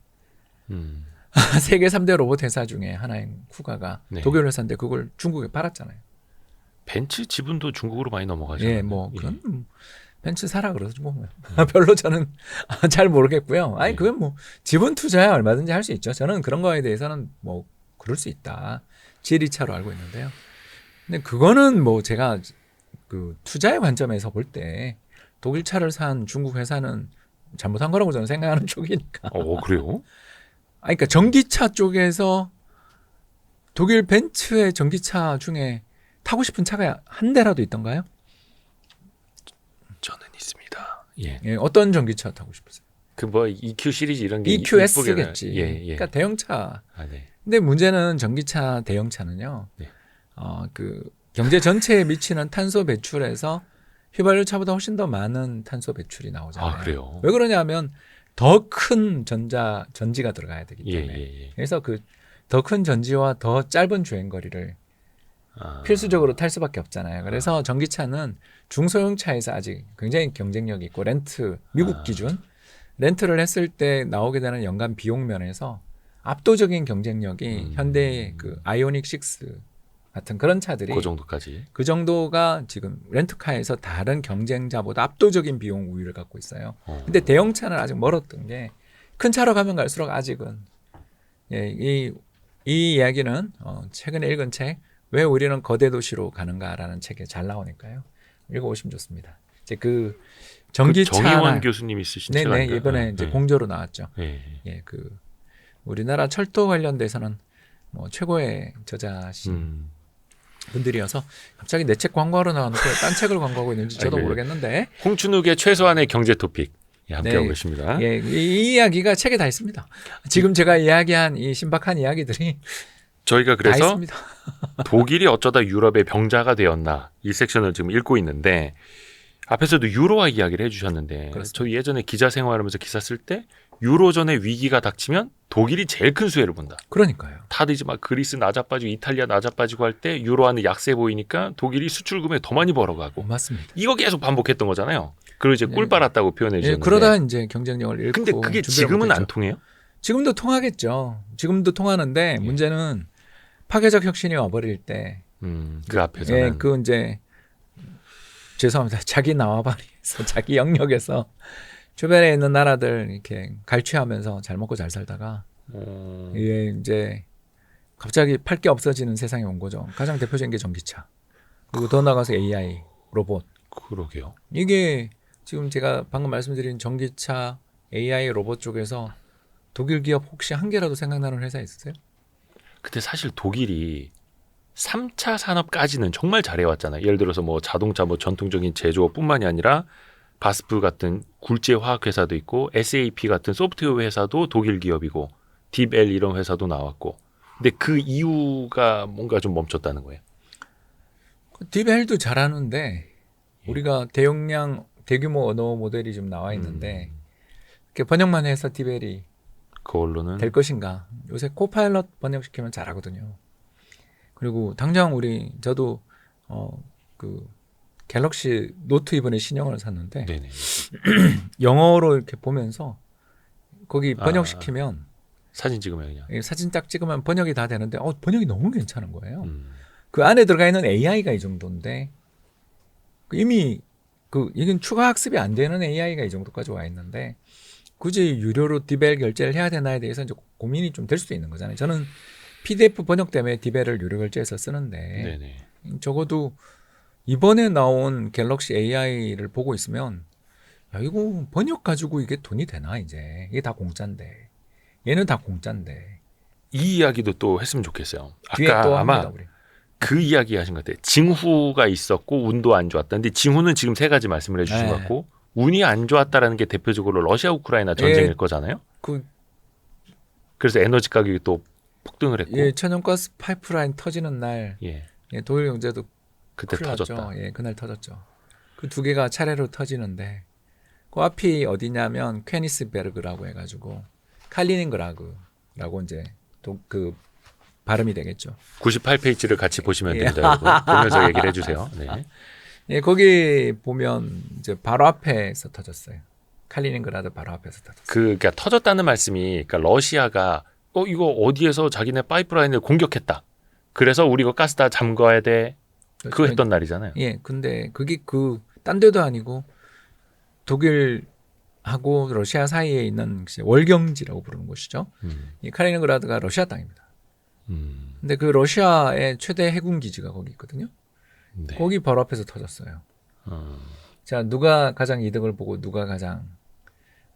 Speaker 3: 세계 3대 로봇 회사 중에 하나인 쿠가가
Speaker 2: 네.
Speaker 3: 독일 회사인데 그걸 중국에 팔았잖아요.
Speaker 2: 벤츠 지분도 중국으로 많이 넘어가죠.
Speaker 3: 예, 뭐 그건 벤츠 사라 그러죠. 뭐 별로 저는 잘 모르겠고요. 아니
Speaker 2: 예.
Speaker 3: 그건 뭐 지분 투자야 얼마든지 할 수 있죠. 저는 그런 거에 대해서는 뭐 그럴 수 있다. 지리차로 알고 있는데요. 근데 그거는 뭐 제가 그 투자의 관점에서 볼 때 독일 차를 산 중국 회사는 잘못한 거라고 저는 생각하는 쪽이니까.
Speaker 2: 그래요?
Speaker 3: 아니, 그러니까 전기차 쪽에서 독일 벤츠의 전기차 중에 타고 싶은 차가 한 대라도 있던가요?
Speaker 2: 저는 있습니다. 예.
Speaker 3: 예, 어떤 전기차 타고 싶으세요?
Speaker 2: 그 뭐 EQ 시리즈 이런 게
Speaker 3: EQS겠지.
Speaker 2: 이쁘게 예.
Speaker 3: 그러니까 대형차.
Speaker 2: 네.
Speaker 3: 근데 문제는 전기차 대형차는요.
Speaker 2: 네.
Speaker 3: 그 경제 전체에 미치는 탄소 배출에서 휘발유 차보다 훨씬 더 많은 탄소 배출이 나오잖아요.
Speaker 2: 그래요?
Speaker 3: 왜 그러냐면 더 큰 전지가 들어가야 되기 때문에.
Speaker 2: 예.
Speaker 3: 그래서 그 더 큰 전지와 더 짧은 주행 거리를 필수적으로 탈 수밖에 없잖아요. 그래서 전기차는 중소형차에서 아직 굉장히 경쟁력이 있고 미국 기준 렌트를 했을 때 나오게 되는 연간 비용 면에서 압도적인 경쟁력이 현대의 그 아이오닉 6 같은 그런 차들이
Speaker 2: 그 정도까지.
Speaker 3: 그 정도가 지금 렌트카에서 다른 경쟁자보다 압도적인 비용 우위를 갖고 있어요. 근데 대형차는 아직 멀었던 게 큰 차로 가면 갈수록 아직은 이 이야기는 최근에 읽은 책 왜 우리는 거대 도시로 가는가라는 책에 잘 나오니까요. 읽어보시면 좋습니다. 이제 그 전기차
Speaker 2: 정의원 교수님이 쓰신 책
Speaker 3: 네네
Speaker 2: 아닌가요?
Speaker 3: 이번에 이제 공조로 나왔죠.
Speaker 2: 예.
Speaker 3: 예, 그 우리나라 철도 관련돼서는 뭐 최고의 저자신 분들이어서 갑자기 내 책 광고하러 나와놓고 딴 책을 광고하고 있는지 저도 모르겠는데
Speaker 2: 홍춘욱의 최소한의 경제 토픽 함께하고
Speaker 3: 네.
Speaker 2: 계십니다.
Speaker 3: 예, 이 이야기가 책에 다 있습니다. 지금 제가 이야기한 이 신박한 이야기들이
Speaker 2: 저희가
Speaker 3: 다
Speaker 2: 그래서
Speaker 3: 있습니다.
Speaker 2: 독일이 어쩌다 유럽의 병자가 되었나 이 섹션을 지금 읽고 있는데 앞에서도 유로화 이야기를 해주셨는데
Speaker 3: 그렇습니다.
Speaker 2: 저희 예전에 기자 생활하면서 기사 쓸 때 유로존의 위기가 닥치면 독일이 제일 큰 수혜를 본다.
Speaker 3: 그러니까요.
Speaker 2: 다들 이제 막 그리스 나자빠지고 이탈리아 나자빠지고 할 때 유로화는 약세 보이니까 독일이 수출금액 더 많이 벌어가고
Speaker 3: 맞습니다.
Speaker 2: 이거 계속 반복했던 거잖아요. 그리고 이제
Speaker 3: 네.
Speaker 2: 꿀 빨았다고 표현해
Speaker 3: 예,
Speaker 2: 주셨는데
Speaker 3: 그러다 이제 경쟁력을 잃고
Speaker 2: 근데 그게
Speaker 3: 준비를
Speaker 2: 지금은
Speaker 3: 못했죠.
Speaker 2: 안 통해요?
Speaker 3: 지금도 통하겠죠. 지금도 통하는데 문제는 파괴적 혁신이 와버릴 때
Speaker 2: 그 앞에서는
Speaker 3: 예, 그 이제 죄송합니다. 자기 나와바리에서 자기 영역에서 주변에 있는 나라들 이렇게 갈취하면서 잘 먹고 잘 살다가 예, 이제 갑자기 팔 게 없어지는 세상이 온 거죠. 가장 대표적인 게 전기차. 그리고 더 나가서 AI, 로봇.
Speaker 2: 그러게요.
Speaker 3: 이게 지금 제가 방금 말씀드린 전기차, AI, 로봇 쪽에서 독일 기업 혹시 한 개라도 생각나는 회사 있으세요?
Speaker 2: 근데 사실 독일이 3차 산업까지는 정말 잘해왔잖아요. 예를 들어서 뭐 자동차 뭐 전통적인 제조업뿐만이 아니라 바스프 같은 굴지의 화학회사도 있고 SAP 같은 소프트웨어 회사도 독일 기업이고 딥엘 이런 회사도 나왔고 근데 그 이유가 뭔가 좀 멈췄다는 거예요.
Speaker 3: 딥헬도 잘하는데 우리가 대규모 언어 모델이 좀 나와 있는데 이렇게 번역만 해서 딥헬이
Speaker 2: 그걸로는
Speaker 3: 될 것인가? 요새 코파일럿 번역시키면 잘하거든요. 그리고 당장 저도 그 갤럭시 노트 이번에 신형을 샀는데
Speaker 2: 네네.
Speaker 3: 영어로 이렇게 보면서 거기 번역시키면
Speaker 2: 사진 찍으면 그냥.
Speaker 3: 사진 딱 찍으면 번역이 다 되는데 번역이 너무 괜찮은 거예요. 그 안에 들어가 있는 AI가 이 정도인데 이미 이건 추가 학습이 안 되는 AI가 이 정도까지 와 있는데 굳이 유료로 디벨 결제를 해야 되나에 대해서 이제 고민이 좀 될 수도 있는 거잖아요. 저는 PDF 번역 때문에 디벨을 유료 결제해서 쓰는데
Speaker 2: 네네.
Speaker 3: 적어도 이번에 나온 갤럭시 AI를 보고 있으면 야, 이거 번역 가지고 이게 돈이 되나 이제 이게 다 공짜인데 얘는 다 공짜인데
Speaker 2: 이 이야기도 또 했으면 좋겠어요.
Speaker 3: 뒤에
Speaker 2: 아까
Speaker 3: 또
Speaker 2: 아마
Speaker 3: 합니다, 우리.
Speaker 2: 그 이야기 하신 것 같아요. 징후가 있었고 운도 안 좋았다는데 징후는 지금 세 가지 말씀을 해주신
Speaker 3: 네.
Speaker 2: 것 같고 운이 안 좋았다라는 게 대표적으로 러시아 우크라이나 전쟁일 거잖아요. 그래서 에너지 가격이 또 폭등을 했고
Speaker 3: 예, 천연가스 파이프라인 터지는 날
Speaker 2: 예,
Speaker 3: 독일 경제도
Speaker 2: 그때
Speaker 3: 큰일
Speaker 2: 터졌다.
Speaker 3: 났죠. 예, 그날 터졌죠. 그 두 개가 차례로 터지는데 그 앞이 어디냐면 퀘니스베르그라고 해가지고 칼리닝그라드라고 이제 그 발음이 되겠죠.
Speaker 2: 98페이지를 같이 보시면
Speaker 3: 예.
Speaker 2: 됩니다. 여러분. 보면서 얘기를 해주세요. 네.
Speaker 3: 예, 거기 보면 이제 바로 앞에서 터졌어요. 칼리닝그라드 바로 앞에서 터졌어요.
Speaker 2: 그러니까 터졌다는 말씀이 그러니까 러시아가 이거 어디에서 자기네 파이프라인을 공격했다. 그래서 우리 이거 가스 다 잠궈야 돼. 그거 했던 날이잖아요.
Speaker 3: 예, 근데 그게 딴 데도 아니고 독일하고 러시아 사이에 있는 월경지라고 부르는 곳이죠. 이 칼리닝그라드가 러시아 땅입니다. 근데 그 러시아의 최대 해군 기지가 거기 있거든요.
Speaker 2: 네.
Speaker 3: 거기 바로 앞에서 터졌어요. 자, 누가 가장 이득을 보고 누가 가장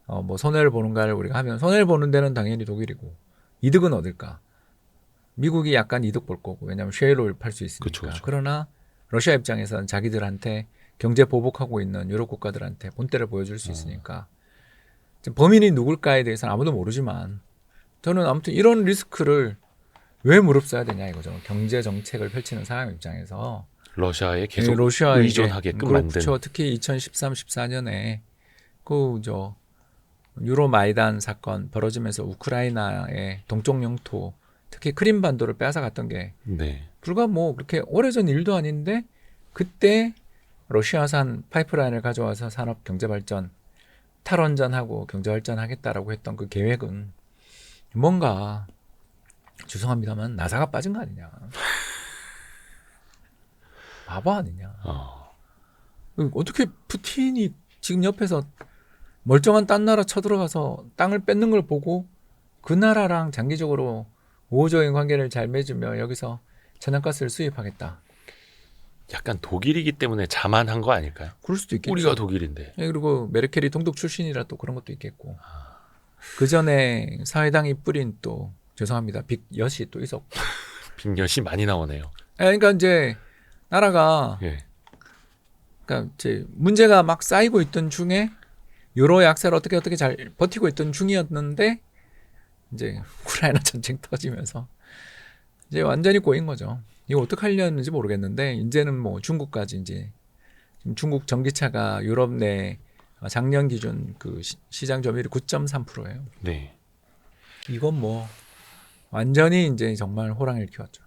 Speaker 3: 뭐 손해를 보는가를 우리가 하면 손해를 보는 데는 당연히 독일이고 이득은 어딜까? 미국이 약간 이득 볼 거고 왜냐하면 쉐일을 팔 수 있으니까.
Speaker 2: 그쵸.
Speaker 3: 그러나 러시아 입장에서는 자기들한테 경제 보복하고 있는 유럽 국가들한테 본때를 보여줄 수 있으니까 범인이 누굴까에 대해서는 아무도 모르지만 저는 아무튼 이런 리스크를 왜 무릅써야 되냐 이거죠. 경제 정책을 펼치는 사람 입장에서
Speaker 2: 러시아에 계속
Speaker 3: 러시아에
Speaker 2: 의존하게끔 만든.
Speaker 3: 그렇죠. 특히 2013, 14년에 유로 마이단 사건 벌어지면서 우크라이나의 동쪽 영토 특히 크림반도를 빼앗아갔던 게
Speaker 2: 네.
Speaker 3: 불과 뭐 그렇게 오래전 일도 아닌데 그때 러시아산 파이프라인을 가져와서 산업 경제 발전 탈원전하고 경제 발전하겠다라고 했던 그 계획은 뭔가 죄송합니다만 나사가 빠진 거 아니냐. 바보 아니냐. 어떻게 푸틴이 지금 옆에서 멀쩡한 딴 나라 쳐들어가서 땅을 뺏는 걸 보고 그 나라랑 장기적으로 우호적인 관계를 잘 맺으며 여기서 천연가스를 수입하겠다.
Speaker 2: 약간 독일이기 때문에 자만한 거 아닐까요?
Speaker 3: 그럴 수도 있겠죠.
Speaker 2: 우리가 독일인데.
Speaker 3: 예, 그리고 메르켈이 동독 출신이라 또 그런 것도 있겠고. 그 전에 사회당이 뿌린 또 죄송합니다. 빅엿이 또 있었고.
Speaker 2: 빅엿이 많이 나오네요.
Speaker 3: 그러니까 이제 나라가
Speaker 2: 예.
Speaker 3: 그러니까 이제 문제가 막 쌓이고 있던 중에 유로의 악세를 어떻게 잘 버티고 있던 중이었는데 이제 우크라이나 전쟁 터지면서 이제 완전히 꼬인 거죠. 이거 어떻게 하려는지 모르겠는데 이제는 뭐 중국까지 이제 지금 중국 전기차가 유럽 내 작년 기준 그 시장 점유율이 9.3%예요.
Speaker 2: 네.
Speaker 3: 이건 뭐 완전히 이제 정말 호랑이를 키웠죠.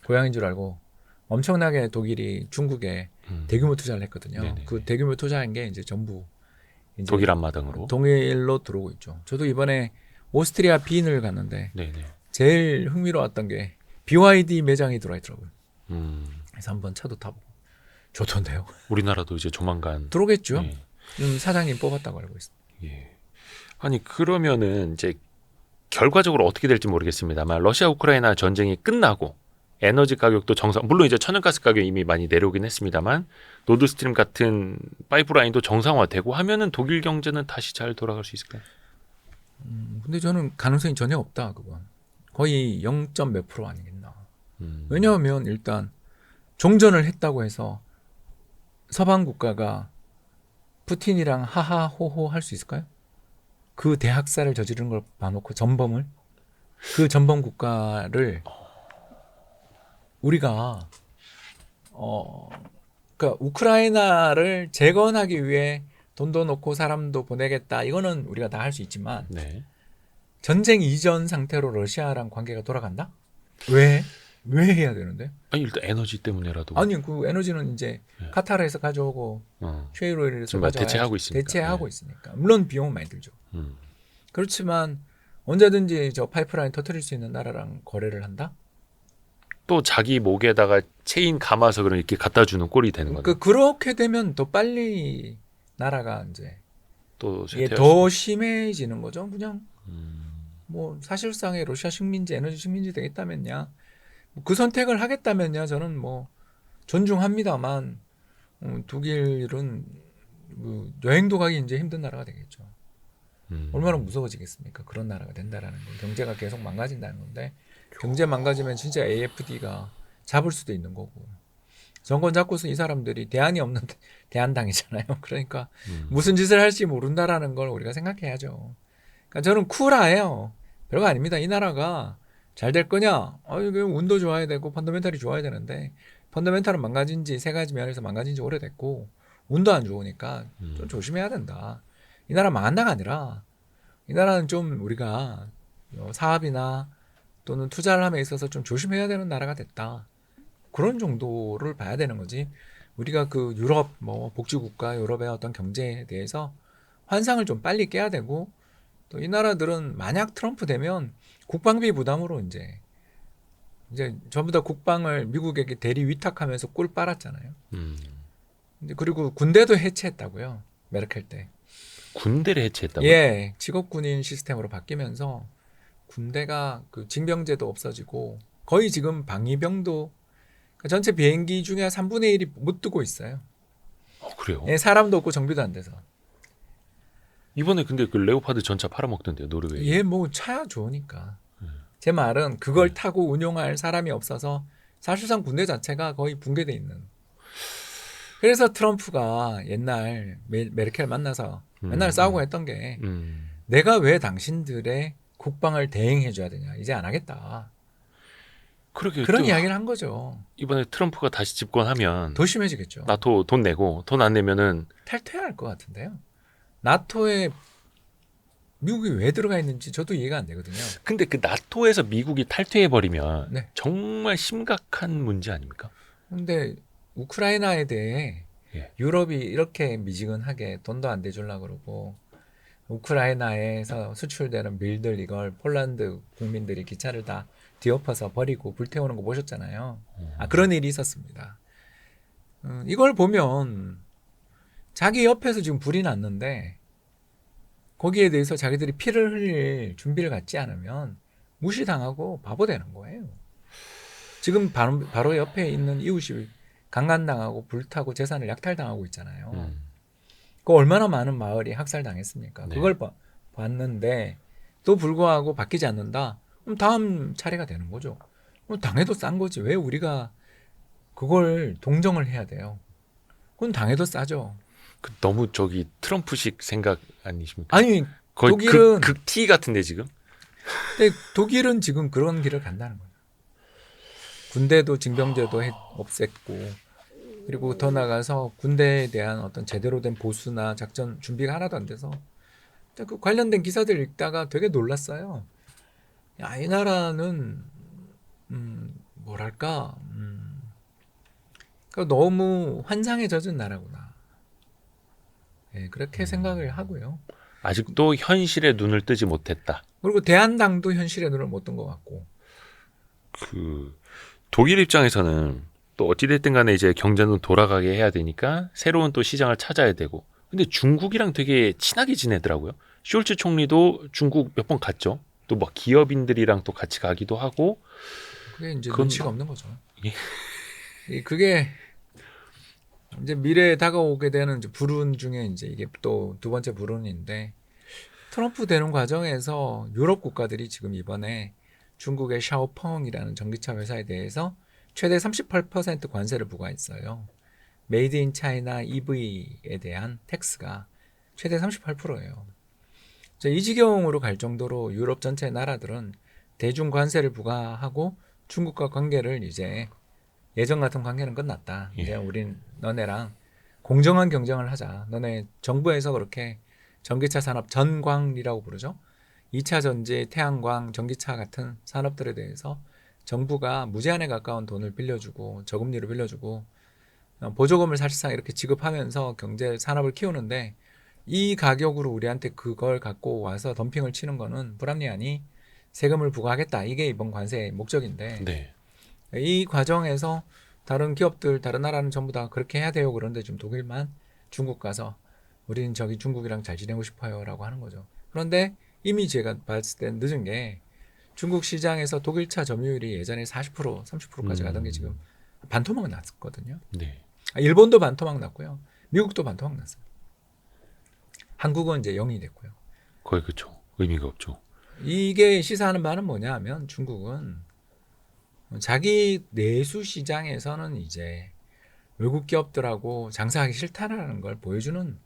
Speaker 3: 고양이인 줄 알고 엄청나게 독일이 중국에 대규모 투자를 했거든요.
Speaker 2: 네네네.
Speaker 3: 그 대규모 투자한 게 이제 전부 이제
Speaker 2: 독일 앞마당으로.
Speaker 3: 동일로 들어오고 있죠. 저도 이번에 오스트리아 비인을 갔는데
Speaker 2: 네네.
Speaker 3: 제일 흥미로웠던 게 BYD 매장이 들어와 있더라고요. 그래서 한번 차도 타보고 좋던데요.
Speaker 2: 우리나라도 이제 조만간
Speaker 3: 들어오겠죠.
Speaker 2: 예.
Speaker 3: 지금 사장님 뽑았다고 알고 있습니다.
Speaker 2: 예. 아니 그러면은 이제 결과적으로 어떻게 될지 모르겠습니다만 러시아 우크라이나 전쟁이 끝나고 에너지 가격도 물론 이제 천연가스 가격이 이미 많이 내려오긴 했습니다만 노드스트림 같은 파이프라인도 정상화되고 하면은 독일 경제는 다시 잘 돌아갈 수 있을까요?
Speaker 3: 근데 저는 가능성이 전혀 없다. 그건 거의 0. 몇 프로 아니겠나.
Speaker 2: 음.
Speaker 3: 왜냐하면 일단 종전을 했다고 해서 서방 국가가 푸틴이랑 하하호호 할 수 있을까요? 그 대학살을 저지른 걸 봐놓고 전범을 그 전범 국가를 우리가 그러니까 우크라이나를 재건하기 위해 돈도 넣고 사람도 보내겠다. 이거는 우리가 다 할 수 있지만
Speaker 2: 네.
Speaker 3: 전쟁 이전 상태로 러시아랑 관계가 돌아간다? 왜? 왜 해야 되는데?
Speaker 2: 아니 일단 에너지 때문에라도.
Speaker 3: 아니 그 에너지는 이제
Speaker 2: 네.
Speaker 3: 카타르에서 가져오고 쉐이로일에서
Speaker 2: 지금
Speaker 3: 가져와야
Speaker 2: 대체하고 있으니까.
Speaker 3: 대체하고
Speaker 2: 네.
Speaker 3: 있으니까 물론 비용은 많이 들죠. 그렇지만 언제든지 저 파이프라인 터뜨릴 수 있는 나라랑 거래를 한다?
Speaker 2: 또 자기 목에다가 체인 감아서 그런 이렇게 갖다 주는 꼴이 되는 거네.
Speaker 3: 그렇게 되면 더 빨리 나라가 이제
Speaker 2: 또
Speaker 3: 이게
Speaker 2: 쇠퇴할
Speaker 3: 더 심해지는 거죠. 그냥
Speaker 2: 음.
Speaker 3: 뭐 사실상의 러시아 식민지, 에너지 식민지 되겠다면야 그 선택을 하겠다면야 저는 뭐 존중합니다만 독일은 뭐 여행도 가기 이제 힘든 나라가 되겠죠. 얼마나 무서워지겠습니까? 그런 나라가 된다라는 건 경제가 계속 망가진다는 건데 경제 망가지면 진짜 AFD가 잡을 수도 있는 거고 정권 잡고서 이 사람들이 대안이 없는 대안당이잖아요. 그러니까 무슨 짓을 할지 모른다라는 걸 우리가 생각해야죠. 그러니까 저는 쿨해요. 별거 아닙니다. 이 나라가 잘 될 거냐? 운도 좋아야 되고 펀더멘탈이 좋아야 되는데 펀더멘탈은 망가진 지 세 가지 면에서 망가진 지 오래됐고 운도 안 좋으니까 좀 조심해야 된다. 이 나라 망한다가 아니라 이 나라는 좀 우리가 사업이나 또는 투자를 함에 있어서 좀 조심해야 되는 나라가 됐다. 그런 정도를 봐야 되는 거지. 우리가 그 유럽 뭐 복지국가 유럽의 어떤 경제에 대해서 환상을 좀 빨리 깨야 되고 또 이 나라들은 만약 트럼프 되면 국방비 부담으로 이제 전부 다 국방을 미국에게 대리 위탁하면서 꿀 빨았잖아요. 그리고 군대도 해체했다고요. 메르켈 때.
Speaker 2: 군대를 해체했다고?
Speaker 3: 예, 직업군인 시스템으로 바뀌면서 군대가 그 징병제도 없어지고 거의 지금 방위병도 전체 비행기 중에 3분의 1이 못 뜨고 있어요.
Speaker 2: 그래요?
Speaker 3: 예, 사람도 없고 정비도 안 돼서.
Speaker 2: 이번에 근데 그 레오파드 전차 팔아먹던데요, 노르웨이.
Speaker 3: 예, 뭐 차 좋으니까. 제 말은 그걸 타고 운용할 사람이 없어서 사실상 군대 자체가 거의 붕괴돼 있는. 그래서 트럼프가 옛날 메르켈 만나서 맨날 싸우고 했던 게 내가 왜 당신들의 국방을 대행해줘야 되냐. 이제 안 하겠다.
Speaker 2: 그러게
Speaker 3: 그런 이야기를 한 거죠.
Speaker 2: 이번에 트럼프가 다시 집권하면
Speaker 3: 더 심해지겠죠.
Speaker 2: 나토 돈 내고 돈 안 내면은
Speaker 3: 탈퇴할 것 같은데요. 나토에 미국이 왜 들어가 있는지 저도 이해가 안 되거든요.
Speaker 2: 근데 그 나토에서 미국이 탈퇴해버리면
Speaker 3: 네.
Speaker 2: 정말 심각한 문제 아닙니까?
Speaker 3: 근데 우크라이나에 대해
Speaker 2: 예.
Speaker 3: 유럽이 이렇게 미지근하게 돈도 안 대주려고 그러고 우크라이나에서 수출되는 밀들 이걸 폴란드 국민들이 기차를 다 뒤엎어서 버리고 불태우는 거 보셨잖아요. 그런 일이 있었습니다. 이걸 보면 자기 옆에서 지금 불이 났는데 거기에 대해서 자기들이 피를 흘릴 준비를 갖지 않으면 무시당하고 바보 되는 거예요. 지금 바로 옆에 있는 이웃이 강간당하고 불타고 재산을 약탈당하고 있잖아요. 그 얼마나 많은 마을이 학살당했습니까?
Speaker 2: 네.
Speaker 3: 그걸 봤는데 또 불구하고 바뀌지 않는다. 그럼 다음 차례가 되는 거죠. 당해도 싼 거지. 왜 우리가 그걸 동정을 해야 돼요? 그건 당해도 싸죠.
Speaker 2: 너무 저기 트럼프식 생각 아니십니까?
Speaker 3: 아니
Speaker 2: 거의
Speaker 3: 독일은
Speaker 2: 극티 같은데 지금?
Speaker 3: 근데 독일은 지금 그런 길을 간다는 거예요. 군대도 징병제도 없앴고 그리고 더 나가서 군대에 대한 어떤 제대로 된 보수나 작전 준비가 하나도 안 돼서 그 관련된 기사들 읽다가 되게 놀랐어요. 야, 이 나라는 뭐랄까 그러니까 너무 환상에 젖은 나라구나. 네, 그렇게 생각을 하고요.
Speaker 2: 아직도 현실에 눈을 뜨지 못했다.
Speaker 3: 그리고 대한당도 현실에 눈을 못 뜬 것 같고.
Speaker 2: 그 독일 입장에서는 또 어찌됐든 간에 이제 경제는 돌아가게 해야 되니까 새로운 또 시장을 찾아야 되고. 근데 중국이랑 되게 친하게 지내더라고요. 숄츠 총리도 중국 몇 번 갔죠. 또 막 기업인들이랑 또 같이 가기도 하고.
Speaker 3: 그게 이제
Speaker 2: 그건
Speaker 3: 눈치가 없는 거죠.
Speaker 2: 예.
Speaker 3: 그게 이제 미래에 다가오게 되는 이제 불운 중에 이제 이게 또 두 번째 불운인데 트럼프 되는 과정에서 유럽 국가들이 지금 이번에 중국의 샤오펑이라는 전기차 회사에 대해서 최대 38% 관세를 부과했어요. 메이드 인 차이나 EV에 대한 텍스가 최대 38%예요. 이 지경으로 갈 정도로 유럽 전체 나라들은 대중 관세를 부과하고 중국과 관계를 이제 예전 같은 관계는 끝났다.
Speaker 2: 예.
Speaker 3: 이제 우린 너네랑 공정한 경쟁을 하자. 너네 정부에서 그렇게 전기차 산업 전광이라고 부르죠. 2차 전지, 태양광, 전기차 같은 산업들에 대해서 정부가 무제한에 가까운 돈을 빌려주고 저금리로 빌려주고 보조금을 사실상 이렇게 지급하면서 경제 산업을 키우는데 이 가격으로 우리한테 그걸 갖고 와서 덤핑을 치는 거는 불합리하니 세금을 부과하겠다. 이게 이번 관세의 목적인데
Speaker 2: 네.
Speaker 3: 이 과정에서 다른 기업들, 다른 나라는 전부 다 그렇게 해야 돼요. 그런데 지금 독일만 중국 가서 우리는 저기 중국이랑 잘 지내고 싶어요 라고 하는 거죠. 그런데 이미 제가 봤을 때 늦은 게 중국 시장에서 독일차 점유율이 예전에 40%, 30%까지 가던 게 지금 반토막 났거든요.
Speaker 2: 네.
Speaker 3: 일본도 반토막 났고요. 미국도 반토막 났어요. 한국은 이제 0이 됐고요.
Speaker 2: 거의 그렇죠. 의미가 없죠.
Speaker 3: 이게 시사하는 바는 뭐냐 하면 중국은 자기 내수 시장에서는 이제 외국 기업들하고 장사하기 싫다라는 걸 보여주는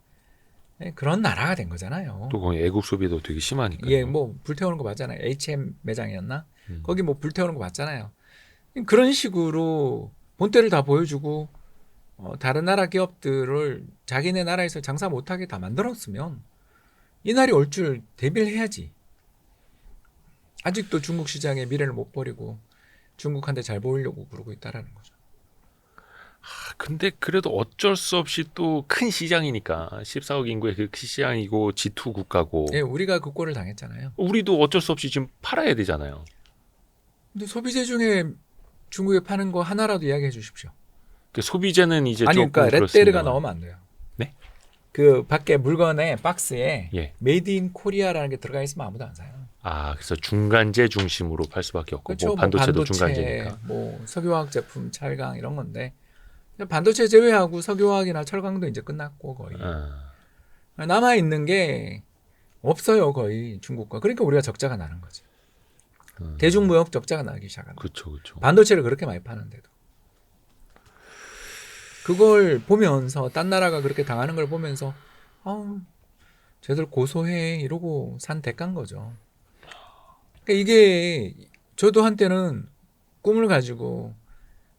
Speaker 3: 그런 나라가 된 거잖아요.
Speaker 2: 또 거기 애국 소비도 되게 심하니까.
Speaker 3: 예, 뭐 불태우는 거 맞잖아요. H&M 매장이었나? 거기 뭐 불태우는 거 맞잖아요. 그런 식으로 본때를 다 보여주고 다른 나라 기업들을 자기네 나라에서 장사 못하게 다 만들었으면 이 날이 올 줄 대비를 해야지. 아직도 중국 시장의 미래를 못 버리고 중국한테 잘 보이려고 그러고 있다라는 거죠.
Speaker 2: 근데 그래도 어쩔 수 없이 또 큰 시장이니까 14억 인구의 그 시장이고 G2 국가고
Speaker 3: 예, 우리가 그 꼴을 당했잖아요.
Speaker 2: 우리도 어쩔 수 없이 지금 팔아야 되잖아요.
Speaker 3: 근데 소비재 중에 중국에 파는 거 하나라도 이야기해 주십시오.
Speaker 2: 그 소비재는 이제
Speaker 3: 아니
Speaker 2: 조금
Speaker 3: 그러니까 레떼르가
Speaker 2: 그렇습니다만.
Speaker 3: 나오면 안 돼요.
Speaker 2: 네?
Speaker 3: 그 밖에 물건에 박스에
Speaker 2: 예.
Speaker 3: 메이드 인 코리아라는 게 들어가 있으면 아무도 안 사요.
Speaker 2: 아, 그래서 중간재 중심으로 팔 수밖에 없고
Speaker 3: 그렇죠.
Speaker 2: 뭐 반도체도
Speaker 3: 반도체,
Speaker 2: 중간재니까.
Speaker 3: 뭐 석유화학 제품, 철강 이런 건데 반도체 제외하고 석유화학이나 철강도 이제 끝났고 거의 남아 있는 게 없어요 거의 중국과. 그러니까 우리가 적자가 나는 거지. 대중무역 적자가 나기 시작하는.
Speaker 2: 그렇죠, 그렇죠.
Speaker 3: 반도체를 그렇게 많이 파는데도 그걸 보면서 딴 나라가 그렇게 당하는 걸 보면서 쟤들 고소해 이러고 산 대가인 거죠. 그러니까 이게 저도 한때는 꿈을 가지고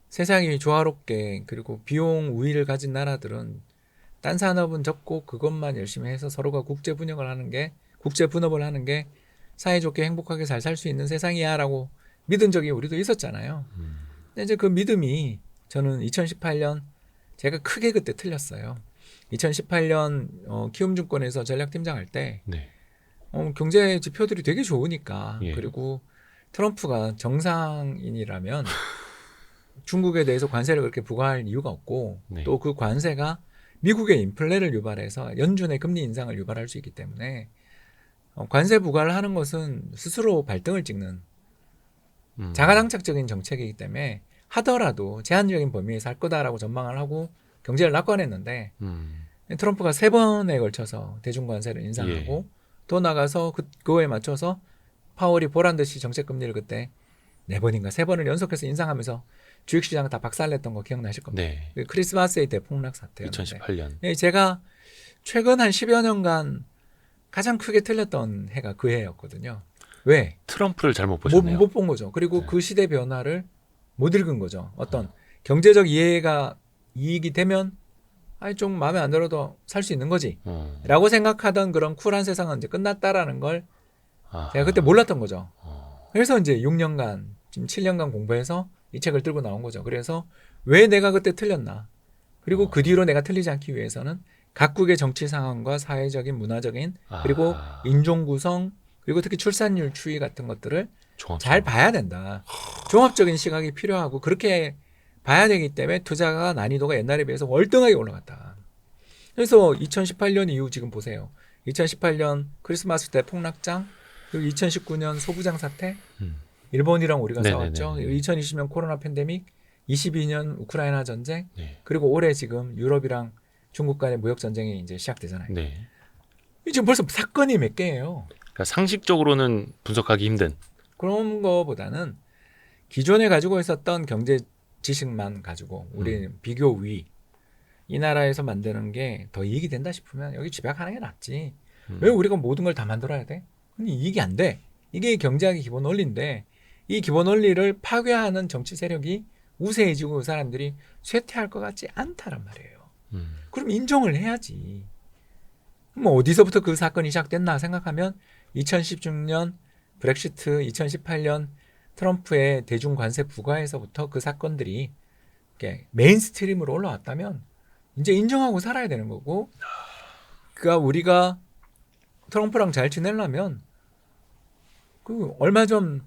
Speaker 3: 세상이 조화롭게 그리고 비용 우위를 가진 나라들은 딴 산업은 접고 그것만 열심히 해서 서로가 국제 분업을 하는 게 사이좋게 행복하게 잘 살 수 있는 세상이야라고 믿은 적이 우리도 있었잖아요. 근데 이제 그 믿음이 저는 2018년 제가 크게 그때 틀렸어요. 2018년 키움증권에서 전략팀장 할 때
Speaker 2: 네.
Speaker 3: 경제 지표들이 되게 좋으니까
Speaker 2: 예.
Speaker 3: 그리고 트럼프가 정상인이라면 중국에 대해서 관세를 그렇게 부과할 이유가 없고
Speaker 2: 네.
Speaker 3: 또 그 관세가 미국의 인플레를 유발해서 연준의 금리 인상을 유발할 수 있기 때문에 관세 부과를 하는 것은 스스로 발등을 찍는 자가당착적인 정책이기 때문에 하더라도 제한적인 범위에서 할 거다라고 전망을 하고 경제를 낙관했는데 트럼프가 3번에 걸쳐서 대중관세를 인상하고
Speaker 2: 예.
Speaker 3: 또 나가서 그거에 맞춰서 파월이 보란듯이 정책금리를 그때 4번인가 3번을 연속해서 인상하면서 주식시장을 다 박살냈던 거 기억나실 겁니다.
Speaker 2: 네.
Speaker 3: 그 크리스마스의 대폭락 사태였는데
Speaker 2: 2018년.
Speaker 3: 제가 최근 한 10여 년간 가장 크게 틀렸던 해가 그 해였거든요. 왜?
Speaker 2: 트럼프를 잘못 보셨네요.
Speaker 3: 못 본 거죠. 그리고
Speaker 2: 네.
Speaker 3: 그 시대 변화를 못 읽은 거죠. 어떤 경제적 이해가 이익이 되면 좀 마음에 안 들어도 살 수 있는 거지 라고 생각하던 그런 쿨한 세상은 이제 끝났다라는 걸 제가 그때 몰랐던 거죠. 그래서 이제 6년간 지금 7년간 공부해서 이 책을 들고 나온 거죠. 그래서 왜 내가 그때 틀렸나, 그리고 그 뒤로 내가 틀리지 않기 위해서는 각국의 정치 상황과 사회적인 문화적인 그리고 인종 구성 그리고 특히 출산율 추이 같은 것들을 잘 봐야 된다. 종합적인 시각이 필요하고 그렇게 봐야 되기 때문에 투자가 난이도가 옛날에 비해서 월등하게 올라갔다. 그래서 2018년 이후 지금 보세요. 2018년 크리스마스 대폭락장, 그리고 2019년 소부장 사태, 일본이랑 우리가 싸웠죠. 2020년 코로나 팬데믹, 22년 우크라이나 전쟁,
Speaker 2: 네.
Speaker 3: 그리고 올해 지금 유럽이랑 중국 간의 무역 전쟁이 이제 시작되잖아요.
Speaker 2: 네.
Speaker 3: 지금 벌써 사건이 몇 개예요.
Speaker 2: 그러니까 상식적으로는 분석하기 힘든.
Speaker 3: 그런 거보다는 기존에 가지고 있었던 경제 지식만 가지고 우리 비교 위 이 나라에서 만드는 게 더 이익이 된다 싶으면 여기 집약하는 게 낫지. 왜 우리가 모든 걸 다 만들어야 돼? 근데 이익이 안 돼. 이게 경제학의 기본 원리인데 이 기본 원리를 파괴하는 정치 세력이 우세해지고 그 사람들이 쇠퇴할 것 같지 않다란 말이에요. 그럼 인정을 해야지. 뭐 어디서부터 그 사건이 시작됐나 생각하면 2016년 브렉시트, 2018년 트럼프의 대중 관세 부과에서부터 그 사건들이 메인스트림으로 올라왔다면 이제 인정하고 살아야 되는 거고, 그러니까 우리가 트럼프랑 잘 지내려면 그 얼마 전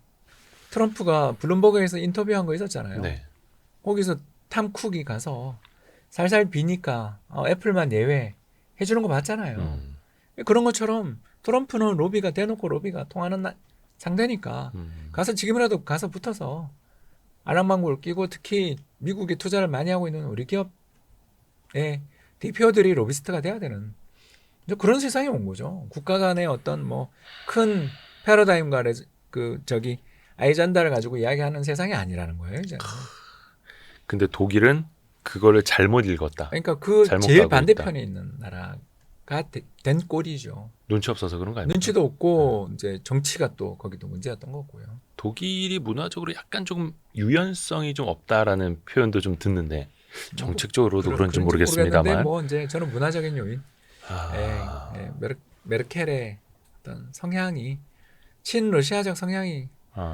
Speaker 3: 트럼프가 블룸버그에서 인터뷰한 거 있었잖아요.
Speaker 2: 네.
Speaker 3: 거기서 탐 쿡이 가서 살살 비니까 애플만 예외 해주는 거 봤잖아요. 그런 것처럼 트럼프는 로비가 대놓고 로비가 통하는 상대니까 가서 지금이라도 가서 붙어서 알랑방구를 끼고 특히 미국에 투자를 많이 하고 있는 우리 기업의 대표들이 로비스트가 돼야 되는 그런 세상이 온 거죠. 국가 간의 어떤 뭐 큰 패러다임과 아이잔다를 가지고 이야기하는 세상이 아니라는 거예요, 이제.
Speaker 2: 근데 독일은 그거를 잘못 읽었다.
Speaker 3: 그러니까 그
Speaker 2: 잘못
Speaker 3: 제일
Speaker 2: 가고
Speaker 3: 반대편에 있는 나라가 된 꼴이죠.
Speaker 2: 눈치 없어서 그런 거 아닙니까?
Speaker 3: 눈치도 없고 이제 정치가 또 거기도 문제였던 거고요.
Speaker 2: 독일이 문화적으로 약간 조금 유연성이 좀 없다라는 표현도 좀 듣는데 정책적으로도 그런지 모르겠습니다만.
Speaker 3: 뭐 이제 저는 문화적인 요인, 메르켈의 어떤 성향이 친러시아적 성향이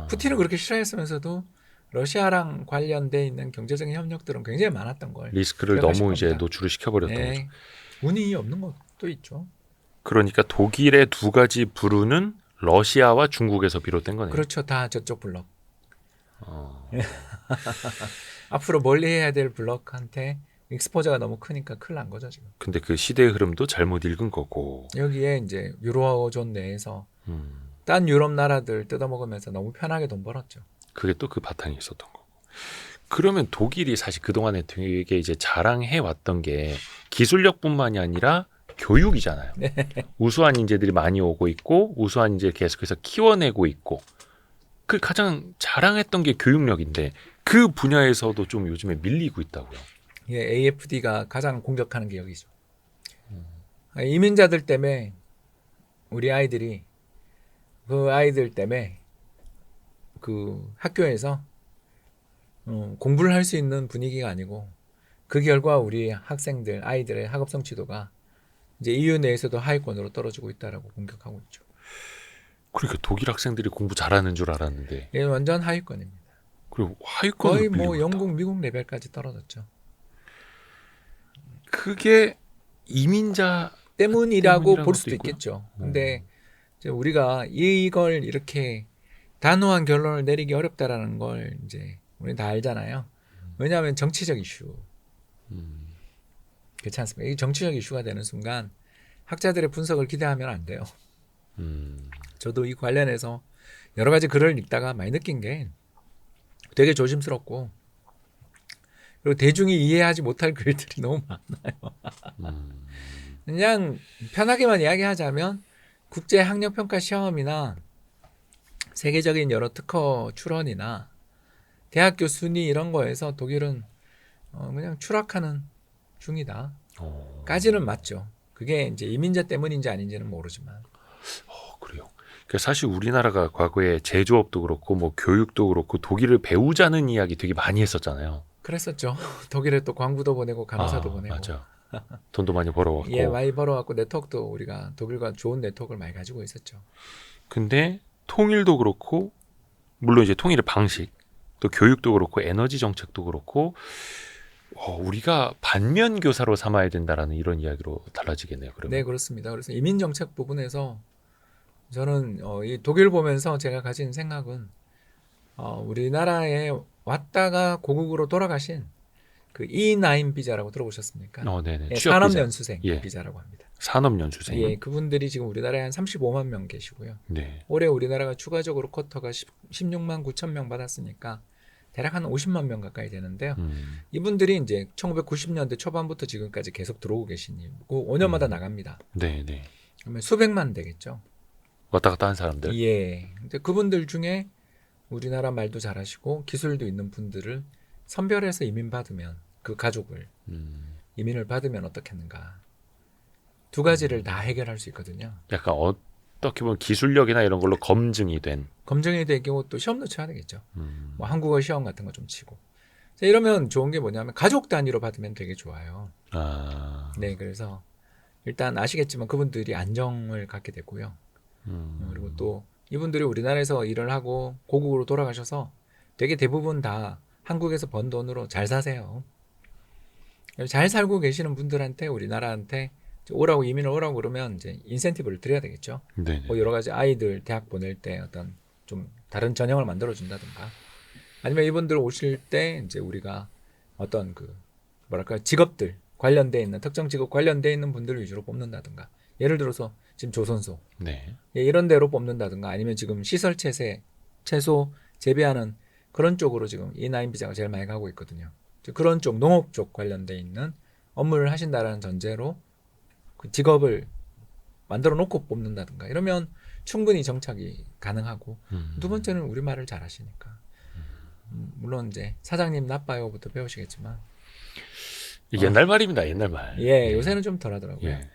Speaker 3: 푸틴은 그렇게 싫어했으면서도 러시아랑 관련돼 있는 경제적인 협력들은 굉장히 많았던 걸
Speaker 2: 리스크를 너무 이제 노출을 시켜버렸던 거죠.
Speaker 3: 운이 없는 것도 있죠.
Speaker 2: 그러니까 독일의 두 가지 부류는 러시아와 중국에서 비롯된 거네요.
Speaker 3: 그렇죠. 다 저쪽 블록. 앞으로 멀리 해야 될 블록한테 익스포저가 너무 크니까 큰일 난 거죠 지금.
Speaker 2: 근데 그 시대의 흐름도 잘못 읽은 거고.
Speaker 3: 여기에 이제 유로존 내에서 딴 유럽 나라들 뜯어먹으면서 너무 편하게 돈 벌었죠.
Speaker 2: 그게 또 그 바탕이 있었던 거고. 그러면 독일이 사실 그동안에 되게 이제 자랑해 왔던 게 기술력뿐만이 아니라 교육이잖아요.
Speaker 3: 네.
Speaker 2: 우수한 인재들이 많이 오고 있고 우수한 인재를 계속해서 키워내고 있고 그 가장 자랑했던 게 교육력인데 그 분야에서도 좀 요즘에 밀리고 있다고요.
Speaker 3: 예, AFD가 가장 공격하는 게 여기죠. 이민자들 때문에 우리 아이들이 그 아이들 때문에 그 학교에서 공부를 할 수 있는 분위기가 아니고 그 결과 우리 학생들 아이들의 학업 성취도가 이제 EU 내에서도 하위권으로 떨어지고 있다라고 공격하고 있죠.
Speaker 2: 그러니까 독일 학생들이 공부 잘하는 줄 알았는데
Speaker 3: 얘는 완전 하위권입니다.
Speaker 2: 그리고 하위권으로
Speaker 3: 거의
Speaker 2: 밀리고
Speaker 3: 뭐
Speaker 2: 있다.
Speaker 3: 영국, 미국 레벨까지 떨어졌죠.
Speaker 2: 그게 이민자
Speaker 3: 때문이라고 볼
Speaker 2: 것도
Speaker 3: 수도
Speaker 2: 있고요.
Speaker 3: 있겠죠. 근데 이제 우리가 이걸 이렇게 단호한 결론을 내리기 어렵다라는 걸 이제 우리 다 알잖아요. 왜냐하면 정치적 이슈. 그렇지 않습니까? 이게 정치적 이슈가 되는 순간 학자들의 분석을 기대하면 안 돼요. 저도 이 관련해서 여러 가지 글을 읽다가 많이 느낀 게 되게 조심스럽고 그리고 대중이 이해하지 못할 글들이 너무 많아요. 그냥 편하게만 이야기하자면 국제학력평가 시험이나 세계적인 여러 특허 출원이나 대학교 순위 이런 거에서 독일은 그냥 추락하는 중이다. 까지는 맞죠. 그게 이제 이민자 때문인지 아닌지는 모르지만.
Speaker 2: 그래요. 그러니까 사실 우리나라가 과거에 제조업도 그렇고 뭐 교육도 그렇고 독일을 배우자는 이야기 되게 많이 했었잖아요.
Speaker 3: 그랬었죠. 독일에 또 광부도 보내고 간호사도 보내고.
Speaker 2: 맞아. 돈도 많이 벌어왔고.
Speaker 3: 예, 많이 벌어왔고 네트워크도 우리가 독일과 좋은 네트워크를 많이 가지고 있었죠.
Speaker 2: 근데 통일도 그렇고 물론 이제 통일의 방식 또 교육도 그렇고 에너지 정책도 그렇고 우리가 반면 교사로 삼아야 된다라는 이런 이야기로 달라지겠네요. 그러면.
Speaker 3: 네, 그렇습니다. 그래서 이민 정책 부분에서 저는 이 독일 보면서 제가 가진 생각은 우리나라에 왔다가 고국으로 돌아가신 그 E9 비자라고 들어보셨습니까?
Speaker 2: 네네.
Speaker 3: 예,
Speaker 2: 취업 비자.
Speaker 3: 산업연수생
Speaker 2: 예.
Speaker 3: 비자라고 합니다.
Speaker 2: 산업연수생.
Speaker 3: 예, 그분들이 지금 우리나라에 한 35만 명 계시고요.
Speaker 2: 네.
Speaker 3: 올해 우리나라가 추가적으로 쿼터가 16만 9천 명 받았으니까 대략 한 50만 명 가까이 되는데요. 이분들이 이제 1990년대 초반부터 지금까지 계속 들어오고 계신 이고 5년마다 나갑니다.
Speaker 2: 네네.
Speaker 3: 그러면 수백만 되겠죠.
Speaker 2: 왔다 갔다 한 사람들.
Speaker 3: 예. 근데 그분들 중에 우리나라 말도 잘하시고 기술도 있는 분들을 선별해서 이민 받으면 그 가족을 이민을 받으면 어떻겠는가. 두 가지를 다 해결할 수 있거든요.
Speaker 2: 약간 어떻게 보면 기술력이나 이런 걸로 검증이 된.
Speaker 3: 검증이 될 경우 또 시험도 쳐야 되겠죠. 뭐 한국어 시험 같은 거 좀 치고. 자, 이러면 좋은 게 뭐냐면 가족 단위로 받으면 되게 좋아요.
Speaker 2: 아.
Speaker 3: 네, 그래서 일단 아시겠지만 그분들이 안정을 갖게 됐고요. 그리고 또 이분들이 우리나라에서 일을 하고 고국으로 돌아가셔서 되게 대부분 다 한국에서 번 돈으로 잘 사세요. 잘 살고 계시는 분들한테 우리나라한테 오라고 이민을 오라고 그러면 이제 인센티브를 드려야 되겠죠.
Speaker 2: 네.
Speaker 3: 뭐 여러 가지 아이들 대학 보낼 때 어떤 좀 다른 전형을 만들어 준다든가 아니면 이분들 오실 때 이제 우리가 어떤 그 뭐랄까 직업들 관련돼 있는 특정 직업 관련돼 있는 분들 위주로 뽑는다든가 예를 들어서 지금 조선소
Speaker 2: 네.
Speaker 3: 예, 이런 데로 뽑는다든가 아니면 지금 시설 채소 재배하는 그런 쪽으로 지금 E9 비자가 제일 많이 가고 있거든요. 그런 쪽 농업 쪽 관련돼 있는 업무를 하신다라는 전제로 그 직업을 만들어 놓고 뽑는다든가 이러면 충분히 정착이 가능하고 두 번째는 우리말을 잘 하시니까 물론 이제 사장님 나빠요부터 배우시겠지만
Speaker 2: 옛날 말입니다. 옛날 말.
Speaker 3: 예 요새는 좀 덜하더라고요.
Speaker 2: 예.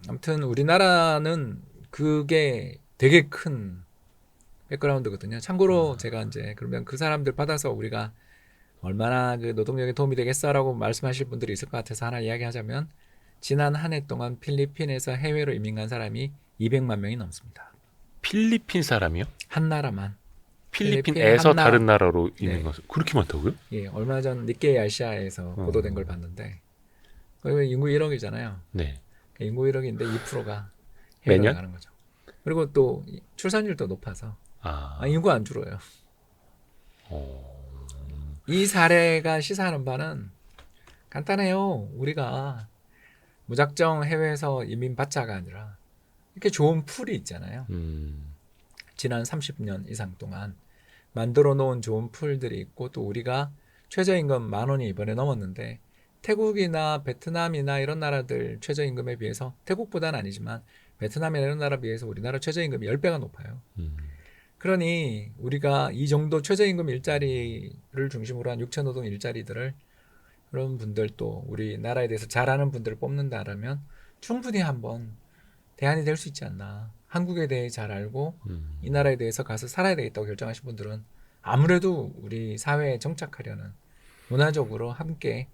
Speaker 3: 아무튼 우리나라는 그게 되게 큰 백그라운드거든요. 참고로 제가 이제 그러면 그 사람들 받아서 우리가 얼마나 그 노동력에 도움이 되겠어라고 말씀하실 분들이 있을 것 같아서 하나 이야기하자면 지난 한 해 동안 필리핀에서 해외로 이민 간 사람이 200만 명이 넘습니다.
Speaker 2: 필리핀 사람이요?
Speaker 3: 한 나라만.
Speaker 2: 필리핀에서
Speaker 3: 한 나라.
Speaker 2: 다른 나라로 이민
Speaker 3: 네.
Speaker 2: 가서 그렇게 많다고요?
Speaker 3: 예, 얼마 전 니케이 아시아에서 보도된 걸 봤는데 거기 인구 1억이잖아요.
Speaker 2: 네.
Speaker 3: 인구 1억인데 2%가 해외로
Speaker 2: 매년?
Speaker 3: 나가는 거죠. 그리고 또 출산율도 높아서 인구가 안 줄어요. 이 사례가 시사하는 바는 간단해요. 우리가 무작정 해외에서 이민 받자가 아니라 이렇게 좋은 풀이 있잖아요. 지난 30년 이상 동안 만들어 놓은 좋은 풀들이 있고 또 우리가 최저임금 10,000원이 이번에 넘었는데 태국이나 베트남이나 이런 나라들 최저임금에 비해서 태국보다는 아니지만 베트남이나 이런 나라에 비해서 우리나라 최저임금이 10배가 높아요. 그러니 우리가 이 정도 최저임금 일자리를 중심으로 한 6,000노동 일자리들을 그런 분들 또 우리나라에 대해서 잘하는 분들을 뽑는다라면 충분히 한번 대안이 될 수 있지 않나. 한국에 대해 잘 알고 이 나라에 대해서 가서 살아야 되겠다고 결정하신 분들은 아무래도 우리 사회에 정착하려는 문화적으로 함께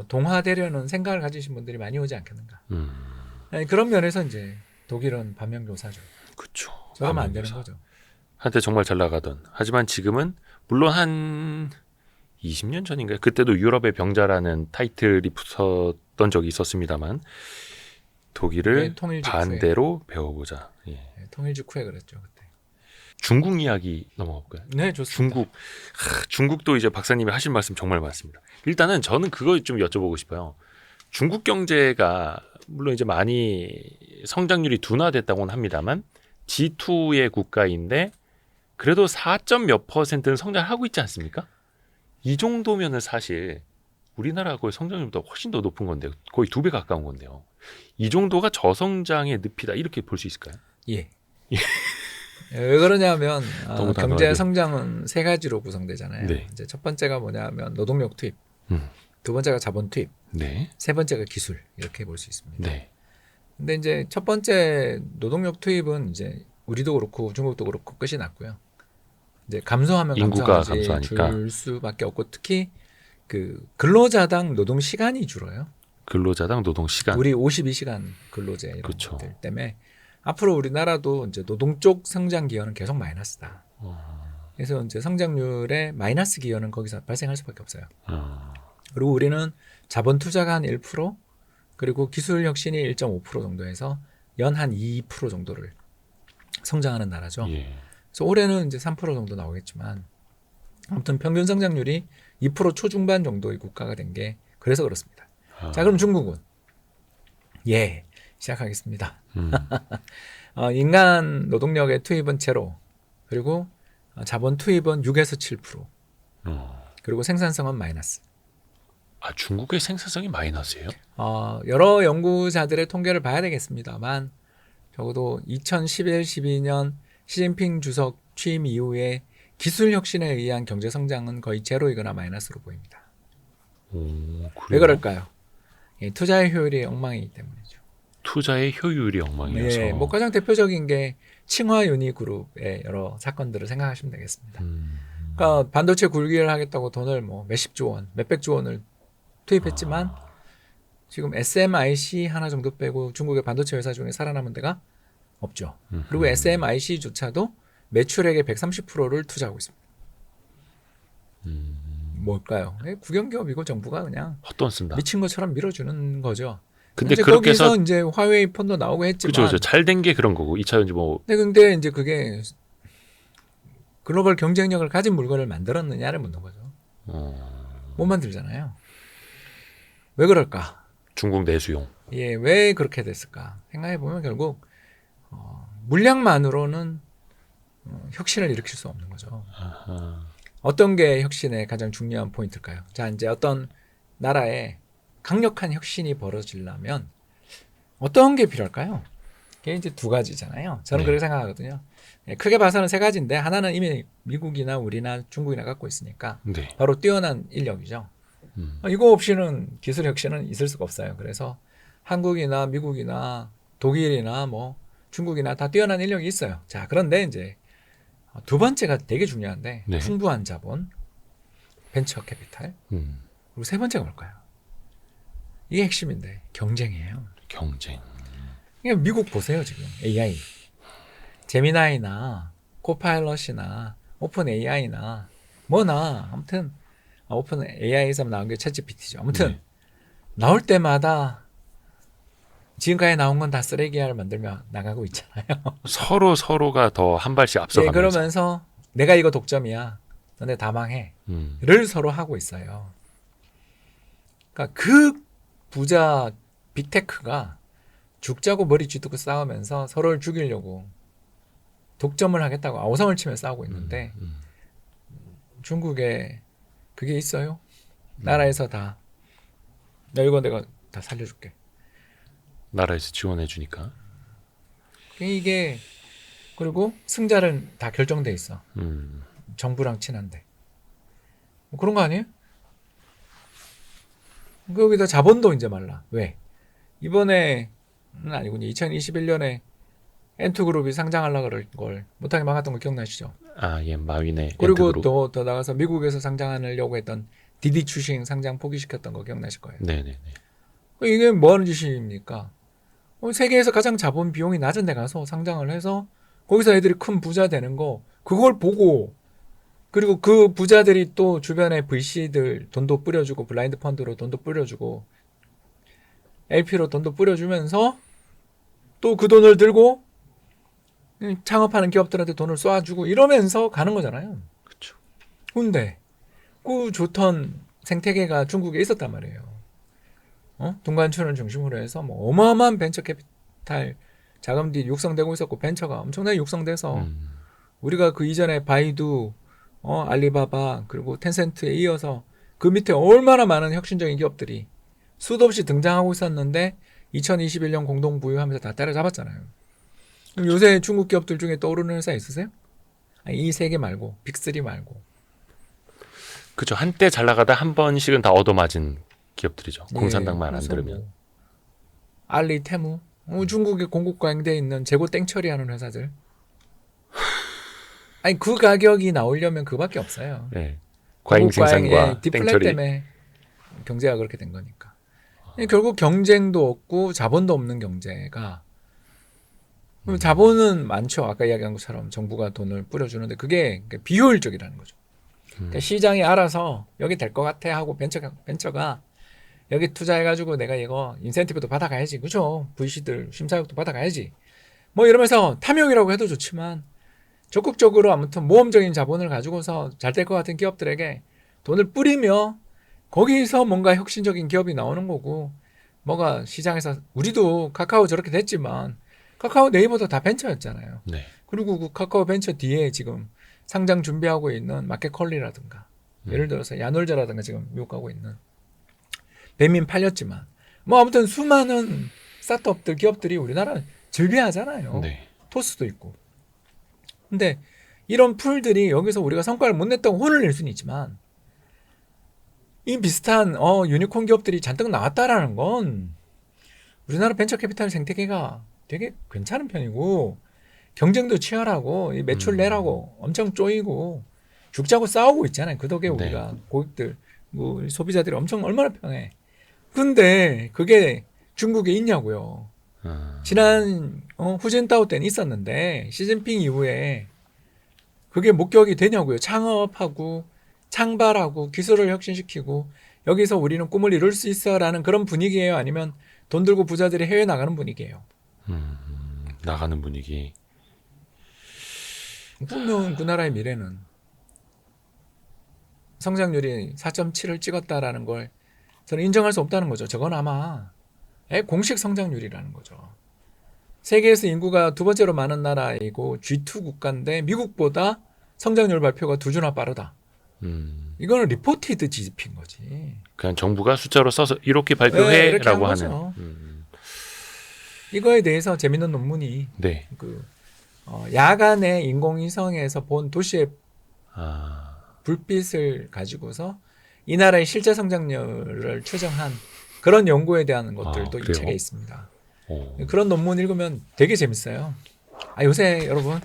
Speaker 3: 동화되려는 생각을 가지신 분들이 많이 오지 않겠는가. 아니, 그런 면에서 이제 독일은 반면교사죠.
Speaker 2: 그렇죠.
Speaker 3: 저러면 안 되는 거죠.
Speaker 2: 한때 정말 잘 나가던. 하지만 지금은 물론 한 20년 전인가요? 그때도 유럽의 병자라는 타이틀이 붙었던 적이 있었습니다만 독일을
Speaker 3: 네,
Speaker 2: 반대로 배워보자. 예.
Speaker 3: 네, 통일 직후에 그랬죠 그때.
Speaker 2: 중국 이야기 넘어갈까요?
Speaker 3: 네, 좋습니다.
Speaker 2: 중국도 이제 박사님이 하실 말씀 정말 많습니다. 일단은 저는 그거 좀 여쭤보고 싶어요. 중국 경제가 물론 이제 많이 성장률이 둔화됐다고는 합니다만 G2의 국가인데 그래도 4몇 %는 성장하고 있지 않습니까? 이 정도면은 사실 우리나라하고의 성장률보다 훨씬 더 높은 건데요. 거의 2배 가까운 건데요. 이 정도가 저성장의 늪이다 이렇게 볼 수 있을까요?
Speaker 3: 예. 왜 그러냐면
Speaker 2: 너무
Speaker 3: 경제 성장은 세 가지로 구성되잖아요.
Speaker 2: 네.
Speaker 3: 이제 첫 번째가 뭐냐면 노동력 투입, 두 번째가 자본 투입,
Speaker 2: 네.
Speaker 3: 세 번째가 기술 이렇게 볼 수 있습니다.
Speaker 2: 네.
Speaker 3: 근데 이제 첫 번째 노동력 투입은 이제 우리도 그렇고 중국도 그렇고 끝이 났고요. 이제 감소하면
Speaker 2: 인구가
Speaker 3: 감소하지
Speaker 2: 감소하니까.
Speaker 3: 줄 수밖에 없고 특히 그 근로자당 노동 시간이 줄어요.
Speaker 2: 근로자당 노동 시간.
Speaker 3: 우리 52시간 근로제 이런
Speaker 2: 그렇죠.
Speaker 3: 것들 때문에 앞으로 우리나라도 이제 노동 쪽 성장 기여는 계속 마이너스다. 그래서 이제 성장률의 마이너스 기여는 거기서 발생할 수밖에 없어요. 그리고 우리는 자본 투자가 한 1% 그리고 기술 혁신이 1.5% 정도에서 연 한 2% 정도를 성장하는 나라죠.
Speaker 2: 예.
Speaker 3: 그래서 올해는 이제 3% 정도 나오겠지만 아무튼 평균 성장률이 2% 초중반 정도의 국가가 된 게 그래서 그렇습니다. 자, 그럼 중국은 예 시작하겠습니다. 인간 노동력의 투입은 제로 그리고 자본 투입은 6에서 7% 그리고 생산성은 마이너스.
Speaker 2: 아, 중국의 생산성이 마이너스예요?
Speaker 3: 여러 연구자들의 통계를 봐야 되겠습니다만 적어도 2011, 12년 시진핑 주석 취임 이후에 기술 혁신에 의한 경제 성장은 거의 제로이거나 마이너스로 보입니다.
Speaker 2: 오,
Speaker 3: 왜
Speaker 2: 그래요?
Speaker 3: 그럴까요? 투자의 효율이 엉망이기 때문이죠.
Speaker 2: 투자의 효율이 엉망이어서.
Speaker 3: 예, 뭐 가장 대표적인 게 칭화 유니그룹의 여러 사건들을 생각하시면 되겠습니다. 그러니까 반도체 굴기를 하겠다고 돈을 뭐 몇십조 원, 몇백조 원을 투입했지만 지금 SMIC 하나 정도 빼고 중국의 반도체 회사 중에 살아남은 데가 없죠. 그리고 SMIC조차도 매출액의 130%를 투자하고 있습니다. 뭘까요? 국영기업이고 정부가 그냥
Speaker 2: 헛돈 쓴다.
Speaker 3: 미친 것처럼 밀어주는 거죠.
Speaker 2: 근데
Speaker 3: 이제
Speaker 2: 그렇게 해서
Speaker 3: 거기서 이제 화웨이 폰도 나오고 했지만,
Speaker 2: 그죠, 잘 된 게 그런 거고 2차 전지 뭐
Speaker 3: 근데 이제 그게 글로벌 경쟁력을 가진 물건을 만들었느냐를 묻는 거죠. 못 만들잖아요. 왜 그럴까?
Speaker 2: 중국 내수용.
Speaker 3: 예, 왜 그렇게 됐을까? 생각해 보면 결국 물량만으로는 혁신을 일으킬 수 없는 거죠. 어떤 게 혁신의 가장 중요한 포인트일까요? 자, 이제 어떤 나라에 강력한 혁신이 벌어지려면 어떤 게 필요할까요? 그게 이제 두 가지잖아요. 저는
Speaker 2: 네.
Speaker 3: 그렇게 생각하거든요. 예, 크게 봐서는 세 가지인데 하나는 이미 미국이나 우리나 중국이나 갖고 있으니까
Speaker 2: 네.
Speaker 3: 바로 뛰어난 인력이죠. 이거 없이는 기술 혁신은 있을 수가 없어요. 그래서 한국이나 미국이나 독일이나 뭐 중국이나 다 뛰어난 인력이 있어요. 자, 그런데 이제 두 번째가 되게 중요한데
Speaker 2: 네.
Speaker 3: 풍부한 자본, 벤처 캐피탈, 그리고 세 번째가 뭘까요? 이게 핵심인데 경쟁이에요.
Speaker 2: 경쟁.
Speaker 3: 그냥 미국 보세요 지금 AI, 제미나이나 코파일럿이나 오픈 AI나 뭐나 아무튼 오픈 AI에서 나온 게 챗GPT죠. 아무튼
Speaker 2: 네.
Speaker 3: 나올 때마다 지금까지 나온 건 다 쓰레기야를 만들며 나가고 있잖아요.
Speaker 2: 서로가 더 한 발씩
Speaker 3: 예,
Speaker 2: 앞서가면서.
Speaker 3: 그러면서 내가 이거 독점이야, 너네 다 망해를 서로 하고 있어요. 그러니까 그 부자 빅테크가 죽자고 머리 쥐두고 싸우면서 서로를 죽이려고 독점을 하겠다고 아우성을 치며 싸우고 있는데 중국에 그게 있어요? 나라에서 다 이거 내가 다 살려줄게.
Speaker 2: 나라에서 지원해 주니까.
Speaker 3: 이게 그리고 승자는 다 결정돼 있어. 정부랑 친한데. 뭐 그런 거 아니에요? 거기다 자본도 이제 말라. 왜? 이번에는 아니군요. 2021년에 엔투그룹이 상장하려고 그럴 걸 못하게 막았던 거 기억나시죠?
Speaker 2: 아, 예, 마윈의
Speaker 3: 그리고
Speaker 2: 엔트그룹.
Speaker 3: 더 나가서 미국에서 상장하려고 했던 디디 추싱 상장 포기시켰던 거 기억나실 거예요.
Speaker 2: 네네네.
Speaker 3: 이게 뭐 하는 짓입니까? 세계에서 가장 자본 비용이 낮은 데 가서 상장을 해서 거기서 애들이 큰 부자 되는 거 그걸 보고 그리고 그 부자들이 또 주변에 VC들 돈도 뿌려주고 블라인드 펀드로 돈도 뿌려주고 LP로 돈도 뿌려주면서 또 그 돈을 들고 창업하는 기업들한테 돈을 쏴주고 이러면서 가는 거잖아요.
Speaker 2: 그렇죠.
Speaker 3: 근데 그 좋던 생태계가 중국에 있었단 말이에요. 둥간춘을 중심으로 해서 뭐 어마어마한 벤처 캐피탈 자금들이 육성되고 있었고 벤처가 엄청나게 육성돼서 우리가 그 이전에 바이두, 알리바바 그리고 텐센트에 이어서 그 밑에 얼마나 많은 혁신적인 기업들이 수도 없이 등장하고 있었는데 2021년 공동부유하면서 다 때려잡았잖아요. 그럼 요새 중국 기업들 중에 떠오르는 회사 있으세요? 이 세 개 말고 빅3 말고.
Speaker 2: 그죠. 한때 잘 나가다 한 번씩은 다 얻어맞은 기업들이죠.
Speaker 3: 예,
Speaker 2: 공산당 말 안
Speaker 3: 그래서
Speaker 2: 들으면.
Speaker 3: 뭐 알리, 테무, 중국의 공급 과잉돼 있는 재고 땡처리하는 회사들. 아니 그 가격이 나오려면 그밖에 없어요.
Speaker 2: 네. 과잉 생산과
Speaker 3: 디플레
Speaker 2: 땡처리.
Speaker 3: 때문에 경제가 그렇게 된 거니까. 결국 경쟁도 없고 자본도 없는 경제가 자본은 많죠. 아까 이야기한 것처럼 정부가 돈을 뿌려주는데 그게 비효율적이라는 거죠. 그러니까 시장이 알아서 여기 될 것 같아 하고 벤처가 여기 투자해가지고 내가 이거 인센티브도 받아가야지. 그죠? VC들 심사역도 받아가야지. 뭐 이러면서 탐욕이라고 해도 좋지만 적극적으로 아무튼 모험적인 자본을 가지고서 잘 될 것 같은 기업들에게 돈을 뿌리며 거기서 뭔가 혁신적인 기업이 나오는 거고 뭐가 시장에서 우리도 카카오 저렇게 됐지만 카카오 네이버도 다 벤처였잖아요.
Speaker 2: 네.
Speaker 3: 그리고 그 카카오 벤처 뒤에 지금 상장 준비하고 있는 마켓컬리라든가 예를 들어서 야놀자라든가 지금 미국 가고 있는 배민 팔렸지만 뭐 아무튼 수많은 스타트업들 기업들이 우리나라 즐비하잖아요.
Speaker 2: 네.
Speaker 3: 토스도 있고. 근데 이런 풀들이 여기서 우리가 성과를 못 냈다고 혼을 낼 수는 있지만 이 비슷한 유니콘 기업들이 잔뜩 나왔다라는 건 우리나라 벤처 캐피탈 생태계가 되게 괜찮은 편이고 경쟁도 치열하고 이 매출 내라고 엄청 쪼이고 죽자고 싸우고 있잖아요. 그 덕에 우리가 고객들 뭐 소비자들이 엄청 얼마나 편해. 근데 그게 중국에 있냐고요. 지난 후진타오 때는 있었는데 시진핑 이후에 그게 목격이 되냐고요. 창업하고 창발하고 기술을 혁신시키고 여기서 우리는 꿈을 이룰 수 있어라는 그런 분위기예요? 아니면 돈 들고 부자들이 해외 나가는 분위기예요?
Speaker 2: 나가는 분위기.
Speaker 3: 분명 그 나라의 미래는 성장률이 4.7을 찍었다라는 걸 저는 인정할 수 없다는 거죠. 저건 아마 공식 성장률이라는 거죠. 세계에서 인구가 두 번째로 많은 나라이고 G2 국가인데 미국보다 성장률 발표가 2주나 빠르다. 이거는 리포티드 GDP인 거지.
Speaker 2: 그냥 정부가 숫자로 써서 이렇게
Speaker 3: 이렇게
Speaker 2: 발표해라고
Speaker 3: 한
Speaker 2: 하는.
Speaker 3: 거죠. 이거에 대해서 재밌는 논문이
Speaker 2: 네.
Speaker 3: 야간에 인공위성에서 본 도시의
Speaker 2: 아,
Speaker 3: 불빛을 가지고서 이 나라의 실제 성장률을 추정한 그런 연구에 대한 것들도 이
Speaker 2: 그래요?
Speaker 3: 책에 있습니다.
Speaker 2: 오.
Speaker 3: 그런 논문 읽으면 되게 재밌어요. 요새 여러분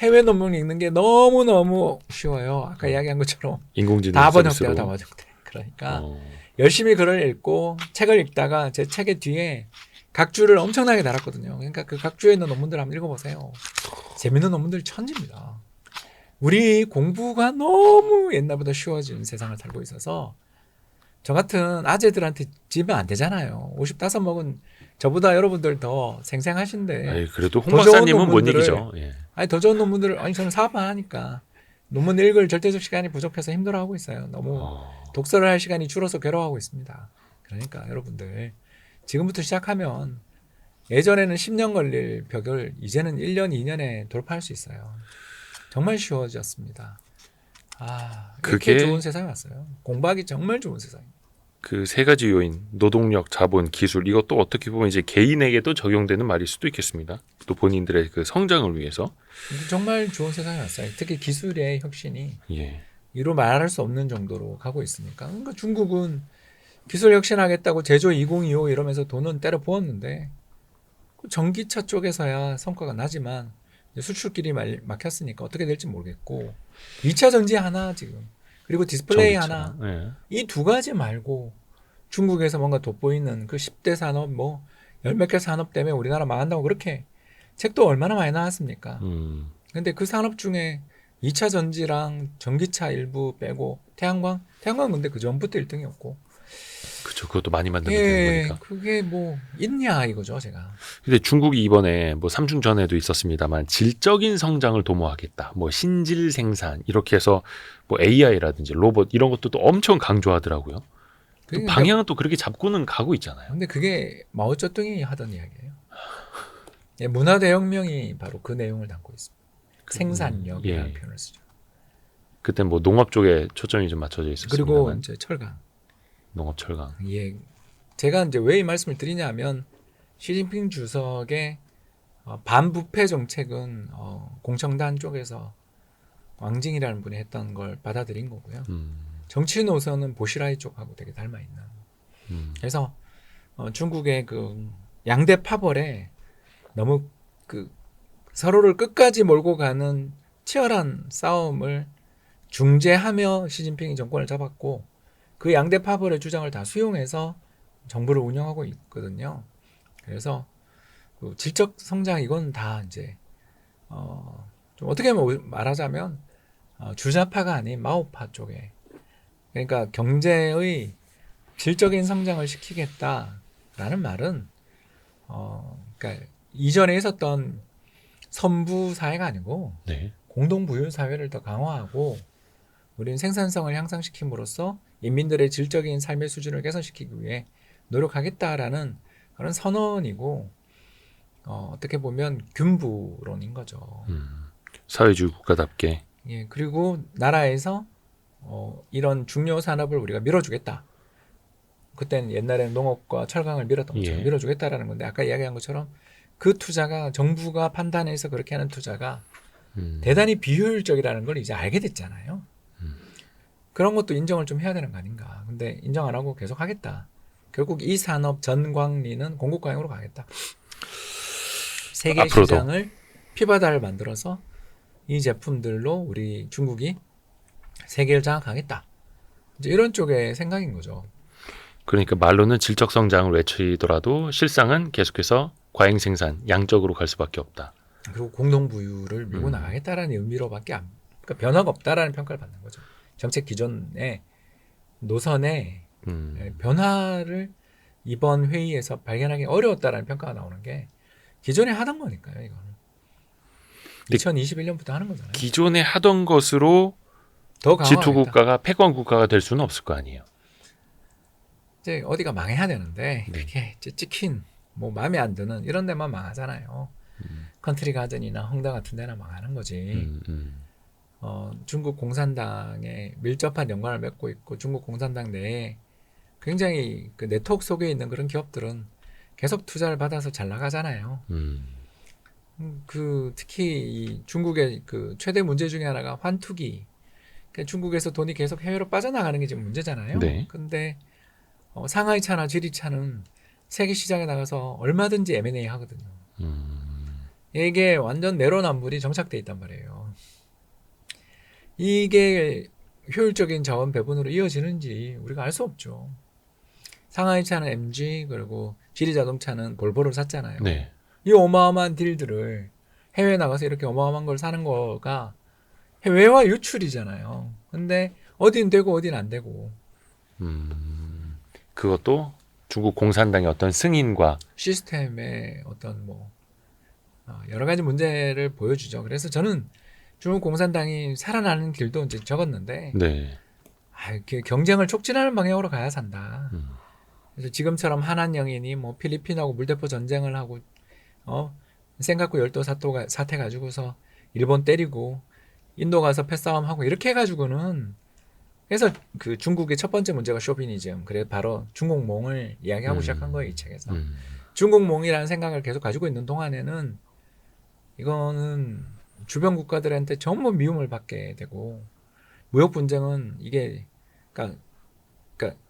Speaker 3: 해외 논문 읽는 게 너무너무 쉬워요. 아까 이야기한 것처럼
Speaker 2: 인공지능
Speaker 3: 다
Speaker 2: 서비스로.
Speaker 3: 번역돼요. 다 번역돼. 그러니까
Speaker 2: 어.
Speaker 3: 열심히 글을 읽고 책을 읽다가 제 책의 뒤에 각주를 엄청나게 달았거든요. 그러니까 그 각주에 있는 논문들 한번 읽어보세요. 재밌는 논문들 천지입니다. 우리 공부가 너무 옛날보다 쉬워진 세상을 살고 있어서 저 같은 아재들한테 지면 안 되잖아요. 55 먹은 저보다 여러분들 더 생생하신데.
Speaker 2: 아니, 그래도 홍
Speaker 3: 더 좋은
Speaker 2: 박사님은 못
Speaker 3: 논문들을-
Speaker 2: 이기죠. 예.
Speaker 3: 더 좋은 논문들을 저는 사업만 하니까 논문 읽을 절대적 시간이 부족해서 힘들어하고 있어요. 너무 독서를 할 시간이 줄어서 괴로워하고 있습니다. 그러니까 여러분들 지금부터 시작하면 예전에는 10년 걸릴 벽을 이제는 1년, 2년에 돌파할 수 있어요. 정말 쉬워졌습니다. 이렇게
Speaker 2: 그게-
Speaker 3: 좋은 세상이 왔어요. 공부하기 정말 좋은 세상입니다.
Speaker 2: 그 세 가지 요인, 노동력, 자본, 기술 이것도 어떻게 보면 이제 개인에게도 적용되는 말일 수도 있겠습니다. 또 본인들의 그 성장을 위해서.
Speaker 3: 정말 좋은 세상이 왔어요. 특히 기술의 혁신이
Speaker 2: 예.
Speaker 3: 이루 말할 수 없는 정도로 가고 있으니까. 그러니까 중국은 기술 혁신하겠다고 제조 2025 이러면서 돈은 때려 부었는데 전기차 쪽에서야 성과가 나지만 수출길이 막혔으니까 어떻게 될지 모르겠고 2차 전지 하나 지금 그리고 디스플레이
Speaker 2: 전기차.
Speaker 3: 하나
Speaker 2: 예.
Speaker 3: 이 두 가지 말고 중국에서 뭔가 돋보이는 그 10대 산업 뭐 열 몇 개 산업 때문에 우리나라 망한다고 그렇게 책도 얼마나 많이 나왔습니까? 근데 그 산업 중에 2차 전지랑 전기차 일부 빼고 태양광 근데 그 전부터 1등이었고
Speaker 2: 그렇죠. 그것도 많이 만드는 거니까.
Speaker 3: 그게 뭐 있냐 이거죠 제가.
Speaker 2: 근데 중국이 이번에 뭐 삼중 전에도 있었습니다만 질적인 성장을 도모하겠다. 뭐 신질 생산 이렇게 해서 뭐 AI라든지 로봇 이런 것도 또 엄청 강조하더라고요. 또
Speaker 3: 그게
Speaker 2: 방향은 또 그렇게 잡고는 가고 있잖아요.
Speaker 3: 근데 그게 마오쩌둥이 하던 이야기예요. 문화대혁명이 바로 그 내용을 담고 있습니다. 생산력이라는
Speaker 2: 예.
Speaker 3: 표현을 쓰죠.
Speaker 2: 그때 뭐 농업 쪽에 초점이 좀 맞춰져 있었습니다만.
Speaker 3: 그리고 이제 철강.
Speaker 2: 농업 철강.
Speaker 3: 예, 제가 이제 왜 이 말씀을 드리냐면 시진핑 주석의 반부패 정책은 공청단 쪽에서 왕징이라는 분이 했던 걸 받아들인 거고요. 정치 노선은 보시라이 쪽하고 되게 닮아 있는. 그래서 중국의 그 양대 파벌에 너무 그 서로를 끝까지 몰고 가는 치열한 싸움을 중재하며 시진핑이 정권을 잡았고 그 양대 파벌의 주장을 다 수용해서 정부를 운영하고 있거든요. 그래서 그 질적 성장 이건 다 이제 좀 어떻게 말하자면 주자파가 아닌 마오파 쪽에 그러니까 경제의 질적인 성장을 시키겠다라는 말은 그러니까 이전에 있었던 선부 사회가 아니고
Speaker 2: 네.
Speaker 3: 공동부유 사회를 더 강화하고 우리는 생산성을 향상시킴으로써 인민들의 질적인 삶의 수준을 개선시키기 위해 노력하겠다라는 그런 선언이고 어떻게 보면 균부론인 거죠.
Speaker 2: 사회주의 국가답게.
Speaker 3: 예, 그리고 나라에서 이런 중요 산업을 우리가 밀어주겠다. 그때는 옛날에는 농업과 철강을 밀었던 것처럼
Speaker 2: 예.
Speaker 3: 밀어주겠다라는 건데 아까 이야기한 것처럼 그 투자가 정부가 판단해서 그렇게 하는 투자가 대단히 비효율적이라는 걸 이제 알게 됐잖아요. 그런 것도 인정을 좀 해야 되는 거 아닌가. 근데 인정 안 하고 계속 하겠다. 결국 이 산업 전광리는 공급과잉으로 가겠다. 세계
Speaker 2: 앞으로도.
Speaker 3: 시장을 피바다를 만들어서 이 제품들로 우리 중국이 세계를 장악하겠다. 이제 이런 쪽의 생각인 거죠.
Speaker 2: 그러니까 말로는 질적 성장을 외치더라도 실상은 계속해서 과잉 생산, 양적으로 갈 수밖에 없다.
Speaker 3: 그리고 공동 부유를 밀고 나가겠다라는 의미로밖에 그러니까 변화가 없다라는 평가를 받는 거죠. 정책 기존의 노선에 변화를 이번 회의에서 발견하기 어려웠다라는 평가가 나오는 게 기존에 하던 거니까요. 이거는 2021년부터 하는 거잖아요.
Speaker 2: 기존에 하던 것으로
Speaker 3: 더 강화하겠다.
Speaker 2: G2 국가가 패권 국가가 될 수는 없을 거 아니에요.
Speaker 3: 이제 어디가 망해야 되는데
Speaker 2: 네.
Speaker 3: 그게 이제 찍힌 뭐 마음에 안 드는 이런 데만 망하잖아요. 컨트리 가든이나 홍대 같은 데나 망하는 거지. 중국 공산당에 밀접한 연관을 맺고 있고 중국 공산당 내에 굉장히 그 네트워크 속에 있는 그런 기업들은 계속 투자를 받아서 잘 나가잖아요. 그 특히 이 중국의 그 최대 문제 중에 하나가 환투기. 그러니까 중국에서 돈이 계속 해외로 빠져나가는 게 지금 문제잖아요.
Speaker 2: 네.
Speaker 3: 근데 상하이차나 지리차는 세계 시장에 나가서 얼마든지 M&A 하거든요. 이게 완전 내로남불이 정착돼 있단 말이에요. 이게 효율적인 자원 배분으로 이어지는지 우리가 알 수 없죠. 상하이차는 MG 그리고 지리자동차는 볼보를 샀잖아요.
Speaker 2: 네.
Speaker 3: 이 어마어마한 딜들을 해외에 나가서 이렇게 어마어마한 걸 사는 거가 해외화 유출이잖아요. 근데 어딘 되고 어딘 안 되고
Speaker 2: 그것도 중국 공산당의 어떤 승인과
Speaker 3: 시스템의 어떤 뭐 여러 가지 문제를 보여주죠. 그래서 저는 중국 공산당이 살아나는 길도 이제 적었는데
Speaker 2: 네.
Speaker 3: 이렇게 경쟁을 촉진하는 방향으로 가야 산다. 그래서 지금처럼 한한영인이 뭐 필리핀하고 물대포 전쟁을 하고 생각고 열도 사태 가지고서 일본 때리고 인도 가서 패싸움 하고 이렇게 해가지고는 그래서 그 중국의 첫 번째 문제가 쇼비니즘. 그래 바로 중국몽을 이야기하고 시작한 거예요, 이 책에서. 중국몽이라는 생각을 계속 가지고 있는 동안에는 이거는 주변 국가들한테 전부 미움을 받게 되고 무역 분쟁은 이게 그러니까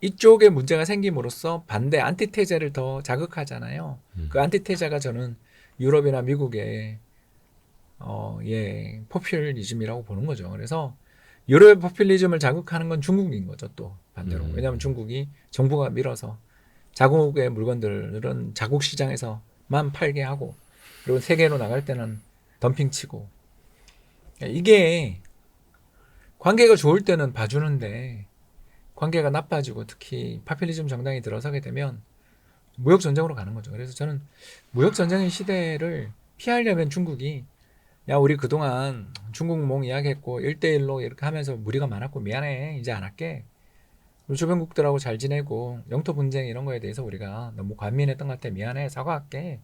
Speaker 3: 이쪽에 문제가 생김으로써 반대 안티테제를 더 자극하잖아요. 그 안티테제가 저는 유럽이나 미국의 포퓰리즘이라고 보는 거죠. 그래서 유럽의 포퓰리즘을 자극하는 건 중국인 거죠, 또 반대로. 왜냐하면 중국이 정부가 밀어서 자국의 물건들은 자국 시장에서만 팔게 하고 그리고 세계로 나갈 때는 덤핑치고 이게 관계가 좋을 때는 봐주는데 관계가 나빠지고 특히 파퓰리즘 정당이 들어서게 되면 무역 전쟁으로 가는 거죠. 그래서 저는 무역 전쟁의 시대를 피하려면 중국이 야 우리 그동안 중국몽 이야기했고 1대1로 이렇게 하면서 무리가 많았고 미안해 이제 안 할게. 우리 주변국들하고 잘 지내고 영토 분쟁 이런 거에 대해서 우리가 너무 관민했던 것 같아 미안해 사과할게.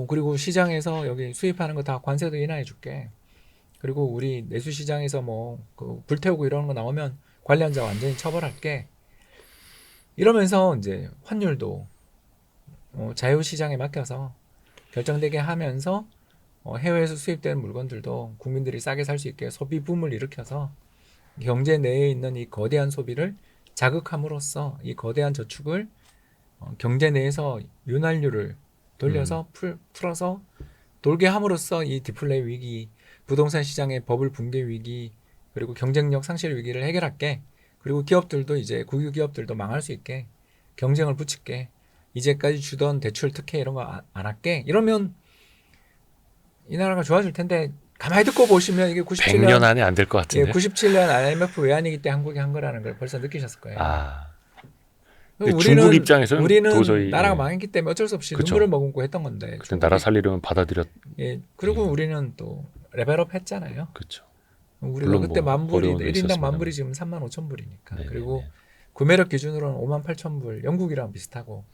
Speaker 3: 그리고 시장에서 여기 수입하는 거 다 관세도 인하해 줄게. 그리고 우리 내수 시장에서 그 불태우고 이러는 거 나오면 관련자 완전히 처벌할게. 이러면서 이제 환율도 자유 시장에 맡겨서 결정되게 하면서 해외에서 수입되는 물건들도 국민들이 싸게 살 수 있게 소비 붐을 일으켜서 경제 내에 있는 이 거대한 소비를 자극함으로써 이 거대한 저축을 경제 내에서 윤활유를 돌려서 풀어서 돌게 함으로써 이 디플레이 위기, 부동산 시장의 버블 붕괴 위기, 그리고 경쟁력 상실 위기를 해결할게. 그리고 기업들도 이제 국유 기업들도 망할 수 있게 경쟁을 붙일게. 이제까지 주던 대출 특혜 이런 거 안 할게. 이러면 이 나라가 좋아질 텐데 가만히 듣고 보시면 이게 97년
Speaker 2: 100년 안에 안 될 것 같은데.
Speaker 3: 97년 IMF 외환위기 때 한국이 한 거라는 걸 벌써 느끼셨을 거예요.
Speaker 2: 근데 중국 입장에서는
Speaker 3: 우리는
Speaker 2: 도저히
Speaker 3: 나라가 망했기 때문에 어쩔 수 없이
Speaker 2: 그쵸.
Speaker 3: 눈물을 머금고 했던 건데.
Speaker 2: 그때 나라 살리려면 받아들였.
Speaker 3: 그리고 우리는 또 레벨업 했잖아요.
Speaker 2: 그렇죠.
Speaker 3: 우리가
Speaker 2: 물론
Speaker 3: 그때
Speaker 2: 뭐
Speaker 3: 만불이
Speaker 2: 어려운 게
Speaker 3: 1인당
Speaker 2: 있었습니다만.
Speaker 3: 만불이 지금 35,000불이니까.
Speaker 2: 네네네.
Speaker 3: 그리고 구매력 기준으로는 58,000불, 영국이랑 비슷하고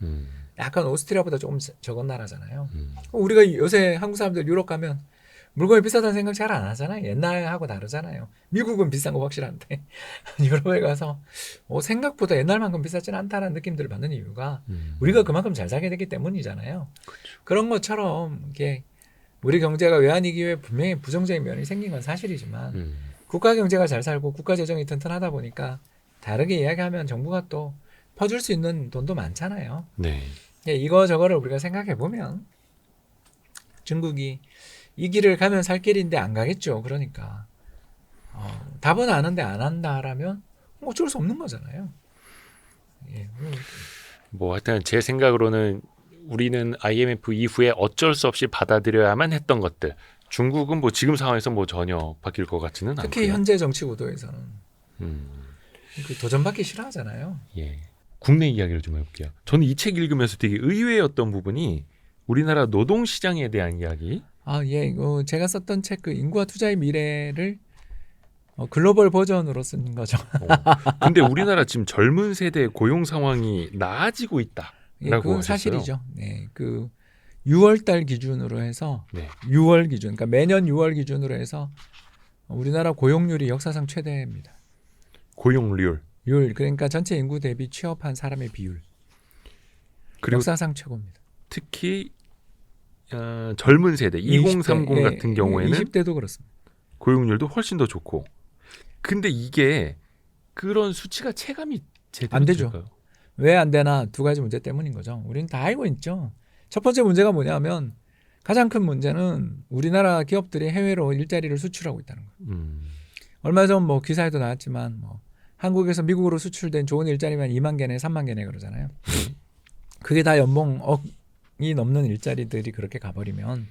Speaker 3: 약간 오스트리아보다 조금 적은 나라잖아요. 우리가 요새 한국 사람들 유럽 가면 물건이 비싸다는 생각 잘 안 하잖아요. 옛날하고 다르잖아요. 미국은 비싼 거 확실한데 유럽에 가서 생각보다 옛날만큼 비싸지는 않다는 느낌들을 받는 이유가 우리가 그만큼 잘 살게 됐기 때문이잖아요.
Speaker 2: 그렇죠.
Speaker 3: 그런 것처럼 이게 우리 경제가 외환위기에 분명히 부정적인 면이 생긴 건 사실이지만 국가 경제가 잘 살고 국가 재정이 튼튼하다 보니까 다르게 이야기하면 정부가 또 퍼줄 수 있는 돈도 많잖아요.
Speaker 2: 네.
Speaker 3: 이거 저거를 우리가 생각해 보면 중국이 이 길을 가면 살 길인데 안 가겠죠. 그러니까 답은 아는데 안 한다라면 어쩔 수 없는 거잖아요. 예.
Speaker 2: 뭐 하여튼 제 생각으로는 우리는 IMF 이후에 어쩔 수 없이 받아들여야만 했던 것들. 중국은 뭐 지금 상황에서 뭐 전혀 바뀔 것 같지는 않고요.
Speaker 3: 특히 현재 정치 구도에서는
Speaker 2: 음,
Speaker 3: 그 도전받기 싫어하잖아요.
Speaker 2: 예. 국내 이야기를 좀 해볼게요. 저는 이 책 읽으면서 되게 의외였던 부분이 우리나라 노동 시장에 대한 이야기.
Speaker 3: 예. 제가 썼던 책 그 인구와 투자의 미래를 글로벌 버전으로 쓴 거죠.
Speaker 2: 근데 우리나라 지금 젊은 세대의 고용 상황이 나아지고 있다라고
Speaker 3: 예, 그건
Speaker 2: 하셨어요.
Speaker 3: 사실이죠. 네. 그 6월 달 기준으로 해서
Speaker 2: 네.
Speaker 3: 6월 기준, 그러니까 매년 6월 기준으로 해서 우리나라 고용률이 역사상 최대입니다.
Speaker 2: 고용률.
Speaker 3: 그러니까 전체 인구 대비 취업한 사람의 비율.
Speaker 2: 그리고
Speaker 3: 역사상 최고입니다.
Speaker 2: 특히 젊은 세대 2030
Speaker 3: 20대,
Speaker 2: 같은 경우에는
Speaker 3: 20대도 그렇습니다.
Speaker 2: 고용률도 훨씬 더 좋고. 근데 이게 그런 수치가 체감이 제대로
Speaker 3: 안 되죠.
Speaker 2: 될까요?
Speaker 3: 왜 안 되나 두 가지 문제 때문인 거죠. 우리는 다 알고 있죠. 첫 번째 문제가 뭐냐면 가장 큰 문제는 우리나라 기업들이 해외로 일자리를 수출하고 있다는 거예요. 얼마 전 뭐 기사에도 나왔지만 뭐 한국에서 미국으로 수출된 좋은 일자리만 2만 개네 3만 개네 그러잖아요. 그게 다 연봉 억이 넘는 일자리들이 그렇게 가버리면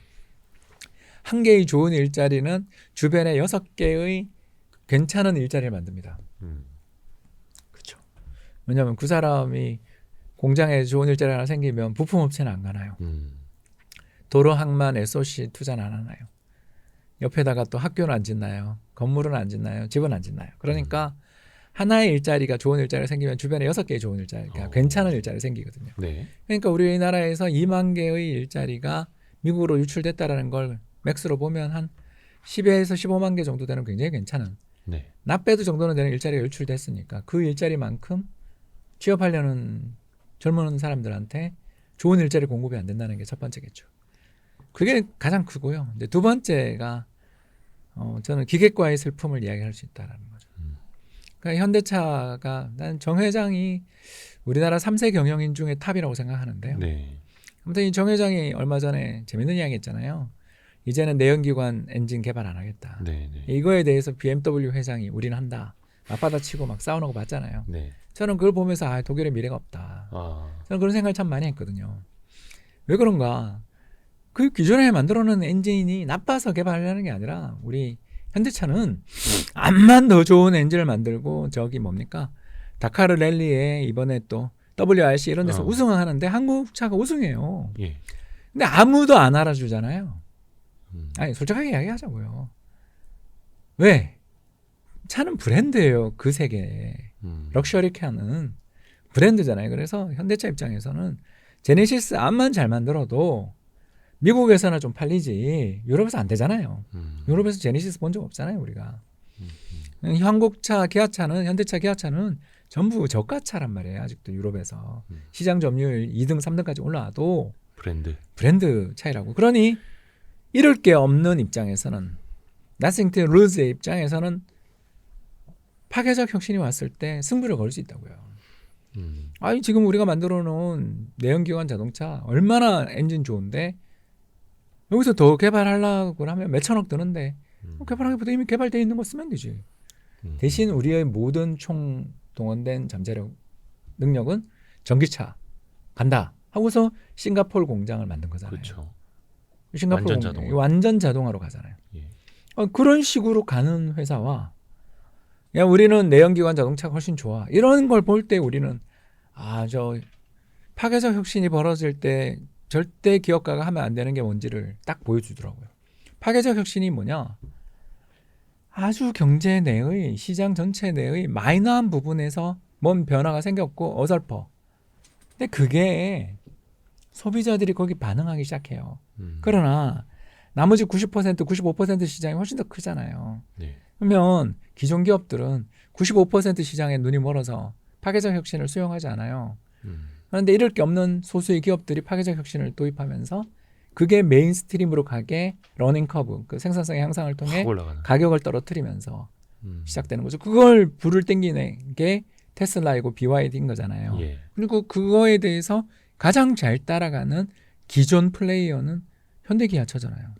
Speaker 3: 한 개의 좋은 일자리는 주변에 6개의 괜찮은 일자리를 만듭니다. 그렇죠. 왜냐하면 그 사람이 공장에 좋은 일자리 하나 생기면 부품업체는 안 가나요. 도로 항만 SOC 투자는 안 하나요. 옆에다가 또 학교는 안 짓나요. 건물은 안 짓나요. 집은 안 짓나요. 그러니까 하나의 일자리가 좋은 일자리가 생기면 주변에 6개의 좋은 일자리가 괜찮은 일자리가 생기거든요.
Speaker 2: 네.
Speaker 3: 그러니까 우리나라에서 2만 개의 일자리가 미국으로 유출됐다라는 걸 맥스로 보면 한 10에서 15만 개 정도 되는 굉장히 괜찮은
Speaker 2: 네.
Speaker 3: 납배도 정도는 되는 일자리가 유출됐으니까 그 일자리만큼 취업하려는 젊은 사람들한테 좋은 일자리 공급이 안 된다는 게 첫 번째겠죠. 그게 가장 크고요. 이제 두 번째가 저는 기계과의 슬픔을 이야기할 수 있다라는 거죠. 그러니까 현대차가 난 정 회장이 우리나라 3세 경영인 중에 탑이라고 생각하는데요.
Speaker 2: 네.
Speaker 3: 아무튼 이 정 회장이 얼마 전에 재밌는 이야기 했잖아요. 이제는 내연기관 엔진 개발 안 하겠다.
Speaker 2: 네. 네.
Speaker 3: 이거에 대해서 BMW 회장이 우리는 한다. 맞받아치고 막 싸우는 거 봤잖아요.
Speaker 2: 네.
Speaker 3: 저는 그걸 보면서 독일의 미래가 없다. 저는 그런 생각을 참 많이 했거든요. 왜 그런가? 그 기존에 만들어놓은 엔진이 나빠서 개발하는 게 아니라 우리 현대차는 암만 더 좋은 엔진을 만들고 저기 뭡니까? 다카르 랠리에 이번에 또 WRC 이런 데서 우승하는데 한국 차가 우승해요.
Speaker 2: 예.
Speaker 3: 근데 아무도 안 알아주잖아요. 아니 솔직하게 이야기하자고요. 왜? 차는 브랜드예요. 그 세계에. 럭셔리 카는 브랜드잖아요. 그래서 현대차 입장에서는 제네시스 암만 잘 만들어도 미국에서는 좀 팔리지 유럽에서 안 되잖아요. 유럽에서 제네시스 본 적 없잖아요. 우리가. 한국차, 기아차는 현대차, 기아차는 전부 저가차란 말이에요. 아직도 유럽에서. 시장 점유율 2등, 3등까지 올라와도 브랜드 차이라고. 그러니 이럴 게 없는 입장에서는 nothing to lose의 입장에서는 파괴적 혁신이 왔을 때 승부를 걸 수 있다고요. 아니 지금 우리가 만들어 놓은 내연기관 자동차 얼마나 엔진 좋은데 여기서 더 개발하려고 하면 몇천억 드는데 개발하기보다 이미 개발되어 있는 거 쓰면 되지. 대신 우리의 모든 총 동원된 잠재력 능력은 전기차 간다 하고서 싱가포르 공장을 만든 거잖아요.
Speaker 2: 그렇죠.
Speaker 3: 싱가포르 완전 자동화로 가잖아요.
Speaker 2: 예.
Speaker 3: 그런 식으로 가는 회사와 야 우리는 내연기관 자동차가 훨씬 좋아 이런 걸 볼 때 우리는 저 파괴적 혁신이 벌어질 때 절대 기업가가 하면 안 되는 게 뭔지를 딱 보여주더라고요. 파괴적 혁신이 뭐냐? 아주 경제 내의 시장 전체 내의 마이너한 부분에서 뭔 변화가 생겼고 어설퍼. 근데 그게 소비자들이 거기 반응하기 시작해요. 그러나 나머지 90%, 95% 시장이 훨씬 더 크잖아요.
Speaker 2: 네.
Speaker 3: 그러면 기존 기업들은 95% 시장에 눈이 멀어서 파괴적 혁신을 수용하지 않아요. 그런데 이럴 게 없는 소수의 기업들이 파괴적 혁신을 도입하면서 그게 메인스트림으로 가게 러닝 커브, 그 생산성의 향상을 통해
Speaker 2: 확 올라가는.
Speaker 3: 가격을 떨어뜨리면서 시작되는 거죠. 그걸 불을 땡기는 게 테슬라이고 BYD인 거잖아요.
Speaker 2: 예.
Speaker 3: 그리고 그거에 대해서 가장 잘 따라가는 기존 플레이어는 현대기아차잖아요.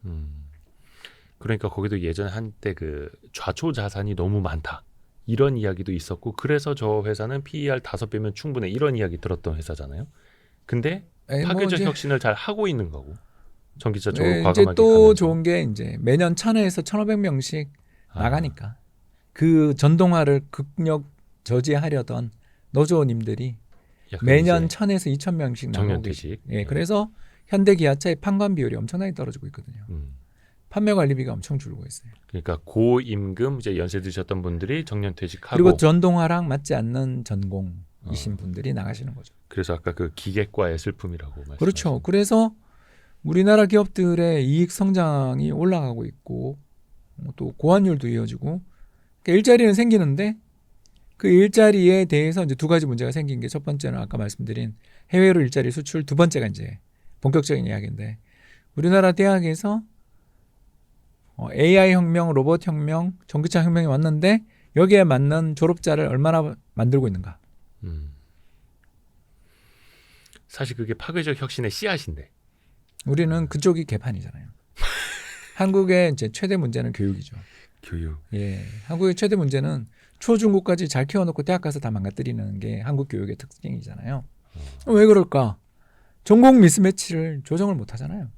Speaker 2: 그러니까 거기도 예전 한때 그 좌초 자산이 너무 많다. 이런 이야기도 있었고 그래서 저 회사는 PER 5배면 충분해. 이런 이야기 들었던 회사잖아요. 근데 파괴적 혁신을 잘 하고 있는 거고. 전기차 쪽으로
Speaker 3: 이제
Speaker 2: 과감하게
Speaker 3: 또
Speaker 2: 가면서.
Speaker 3: 좋은 게 이제 매년 1000회에서 1500명씩 나가니까 그 전동화를 극력 저지하려던 노조님들이
Speaker 2: 약간
Speaker 3: 매년
Speaker 2: 이제
Speaker 3: 1000에서 2000명씩 나가고 계시죠.
Speaker 2: 정년퇴직.
Speaker 3: 예, 그래서 현대기아차의 판관 비율이 엄청나게 떨어지고 있거든요. 판매 관리비가 엄청 줄고 있어요.
Speaker 2: 그러니까 고임금 이제 연세 드셨던 분들이 정년퇴직하고
Speaker 3: 그리고 전동화랑 맞지 않는 전공이신 분들이 나가시는 거죠.
Speaker 2: 그래서 아까 그 기계과의 슬픔이라고 말씀하셨죠.
Speaker 3: 그렇죠. 그래서 우리나라 기업들의 이익 성장이 올라가고 있고 또 고환율도 이어지고 그러니까 일자리는 생기는데 그 일자리에 대해서 이제 두 가지 문제가 생긴 게 첫 번째는 아까 말씀드린 해외로 일자리 수출, 두 번째가 이제 본격적인 이야기인데 우리나라 대학에서 AI 혁명, 로봇 혁명, 전기차 혁명이 왔는데 여기에 맞는 졸업자를 얼마나 만들고 있는가.
Speaker 2: 사실 그게 파괴적 혁신의 씨앗인데.
Speaker 3: 우리는 그쪽이 개판이잖아요. 한국의 이제 최대 문제는 교육이죠.
Speaker 2: 교육.
Speaker 3: 예, 한국의 최대 문제는 초중고까지 잘 키워놓고 대학 가서 다 망가뜨리는 게 한국 교육의 특징이잖아요. 왜 그럴까? 전공 미스매치를 조정을 못 하잖아요.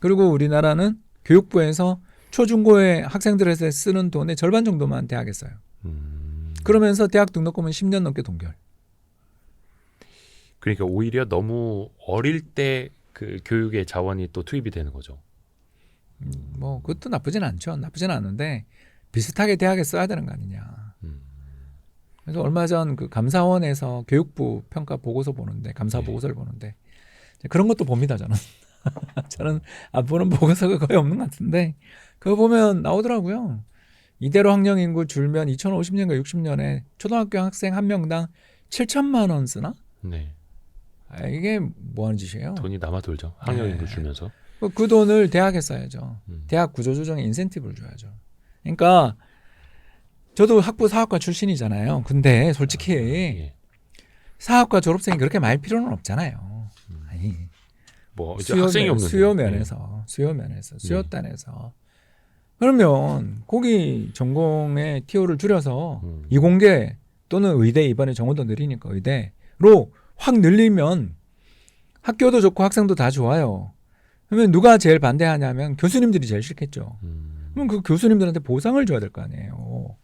Speaker 3: 그리고 우리나라는 교육부에서 초중고의 학생들에서 쓰는 돈의 절반 정도만 대학에 써요. 그러면서 대학 등록금은 10년 넘게 동결.
Speaker 2: 그러니까 오히려 너무 어릴 때 그 교육의 자원이 또 투입이 되는 거죠.
Speaker 3: 뭐 그것도 나쁘진 않죠. 나쁘진 않은데 비슷하게 대학에 써야 되는 거 아니냐. 그래서 얼마 전 그 감사원에서 교육부 평가 보고서 보는데 감사 보고서를 보는데 그런 것도 봅니다. 저는 안 보는 보고서가 거의 없는 것 같은데 그거 보면 나오더라고요. 이대로 학령 인구 줄면 2050년과 60년에 초등학교 학생 한 명당 7천만 원 쓰나?
Speaker 2: 네.
Speaker 3: 이게 뭐 하는 짓이에요?
Speaker 2: 돈이 남아 돌죠. 학령 인구 줄면서.
Speaker 3: 그 돈을 대학에 써야죠. 대학 구조조정에 인센티브를 줘야죠. 그러니까 저도 학부 사학과 출신이잖아요. 근데 솔직히
Speaker 2: 예.
Speaker 3: 사학과 졸업생이 그렇게 많을 필요는 없잖아요. 아니,
Speaker 2: 뭐 이제 학생이 없는데.
Speaker 3: 수요 면에서 수요단에서 그러면 거기 전공의 TO를 줄여서 이공계 또는 의대 이번에 정원도 늘리니까 의대로 확 늘리면 학교도 좋고 학생도 다 좋아요. 그러면 누가 제일 반대하냐면 교수님들이 제일 싫겠죠. 그럼 그 교수님들한테 보상을 줘야 될 거 아니에요.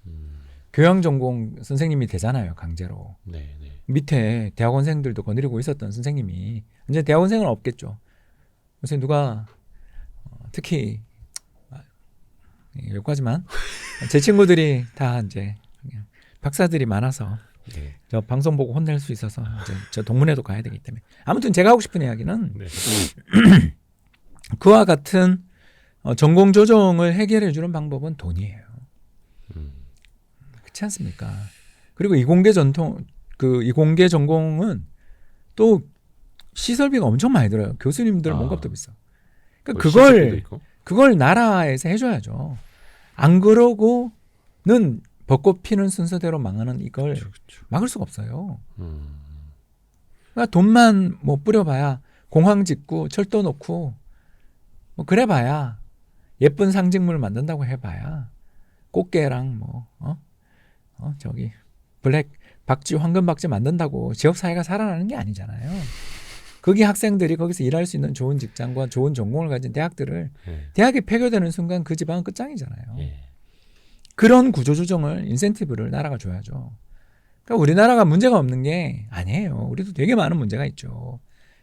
Speaker 3: 교양 전공 선생님이 되잖아요, 강제로.
Speaker 2: 네.
Speaker 3: 밑에 대학원생들도 거느리고 있었던 선생님이 이제 대학원생은 없겠죠. 요새 누가 특히 여기까지만 제 친구들이 다 이제 박사들이 많아서
Speaker 2: 네.
Speaker 3: 저 방송 보고 혼낼 수 있어서 이제 저 동문회도 가야 되기 때문에 아무튼 제가 하고 싶은 이야기는
Speaker 2: 네.
Speaker 3: 그와 같은 전공 조정을 해결해 주는 방법은 돈이에요. 그렇지 않습니까? 그리고 이공계 전공은 또 시설비가 엄청 많이 들어요. 교수님들 몸값도 비싸. 그러니까 그걸 나라에서 해줘야죠. 안 그러고는 벚꽃 피는 순서대로 망하는 이걸
Speaker 2: 그렇죠.
Speaker 3: 막을 수가 없어요. 그러니까 돈만 뭐 뿌려봐야 공항 짓고 철도 놓고 뭐 그래봐야 예쁜 상징물 만든다고 해봐야 꽃게랑 저기 블랙 박쥐 황금 박쥐 만든다고 지역 사회가 살아나는 게 아니잖아요. 거기 학생들이 거기서 일할 수 있는 좋은 직장과 좋은 전공을 가진 대학들을 대학이 폐교되는 순간 그 지방은 끝장이잖아요. 그런 구조조정을 인센티브를 나라가 줘야죠. 그러니까 우리나라가 문제가 없는 게 아니에요. 우리도 되게 많은 문제가 있죠.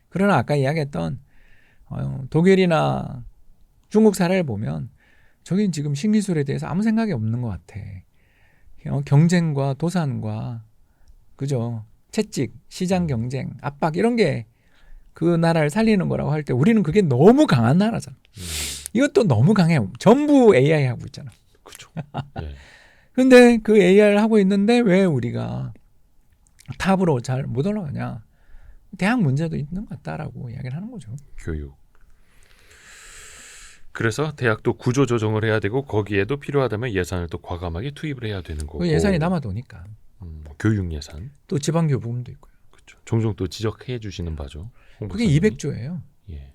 Speaker 3: 그러나 아까 이야기했던 독일이나 중국 사례를 보면 저긴 지금 신기술에 대해서 아무 생각이 없는 것 같아. 경쟁과 도산과 그죠? 채찍, 시장 경쟁, 압박 이런 게 그 나라를 살리는 거라고 할 때 우리는 그게 너무 강한 나라잖아. 이것도 너무 강해요. 전부 AI 하고 있잖아.
Speaker 2: 그렇죠. 네.
Speaker 3: 근데 그 AI를 하고 있는데 왜 우리가 탑으로 잘 못 올라가냐? 대학 문제도 있는 것 같다라고 이야기를 하는 거죠.
Speaker 2: 교육. 그래서 대학도 구조 조정을 해야 되고 거기에도 필요하다면 예산을 또 과감하게 투입을 해야 되는 거고.
Speaker 3: 그 예산이 남아도니까.
Speaker 2: 교육 예산.
Speaker 3: 또 지방교부금도 있고요.
Speaker 2: 그렇죠. 종종 또 지적해 주시는 바죠.
Speaker 3: 그게 200조예요.
Speaker 2: 예.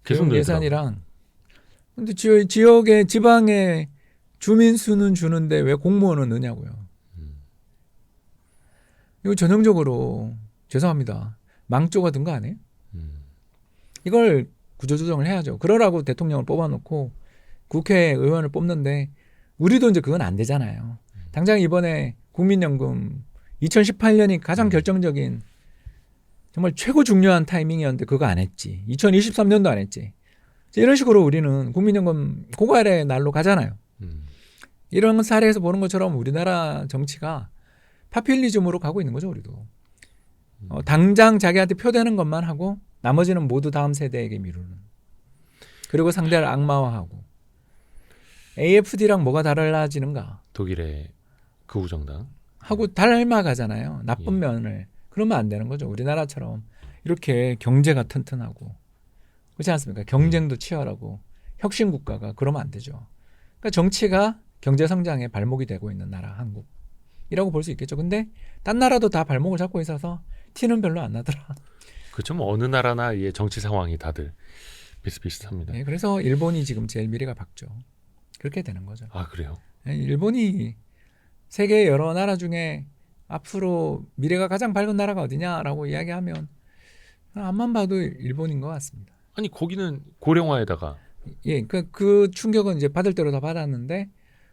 Speaker 2: 계속
Speaker 3: 교육 예산이랑. 근데 지역의 지방의 주민 수는 주는데 왜 공무원은 넣냐고요. 이거 전형적으로 죄송합니다. 망조가 든 거 아니에요? 이걸 구조조정을 해야죠. 그러라고 대통령을 뽑아놓고 국회의원을 뽑는데 우리도 이제 그건 안 되잖아요. 당장 이번에 국민연금 2018년이 가장 결정적인 정말 최고 중요한 타이밍이었는데 그거 안 했지. 2023년도 안 했지. 이런 식으로 우리는 국민연금 고갈의 날로 가잖아요. 이런 사례에서 보는 것처럼 우리나라 정치가 파퓰리즘으로 가고 있는 거죠. 우리도. 당장 자기한테 표되는 것만 하고 나머지는 모두 다음 세대에게 미루는. 그리고 상대를 악마화하고. AFD랑 뭐가 달라지는가?
Speaker 2: 독일의 극우정당.
Speaker 3: 하고 닮아가잖아요. 나쁜
Speaker 2: 예.
Speaker 3: 면을. 그러면 안 되는 거죠. 우리나라처럼 이렇게 경제가 튼튼하고 그렇지 않습니까? 경쟁도 치열하고 혁신 국가가 그러면 안 되죠. 그러니까 정치가 경제 성장의 발목이 되고 있는 나라 한국이라고 볼 수 있겠죠. 근데 딴 나라도 다 발목을 잡고 있어서 티는 별로 안 나더라.
Speaker 2: 그렇죠. 뭐 어느 나라나 이 정치 상황이 다들 비슷비슷합니다.
Speaker 3: 네, 그래서 일본이 지금 제일 미래가 밝죠. 그렇게 되는 거죠.
Speaker 2: 아 그래요?
Speaker 3: 네, 일본이 세계 여러 나라 중에 앞으로 미래가 가장 밝은 나라가 어디냐라고 이야기하면 앞만 봐도 일본인 것 같습니다.
Speaker 2: 아니 거기는 고령화에다가
Speaker 3: 예, 그 충격은 이제 받을 대로 다 받았는데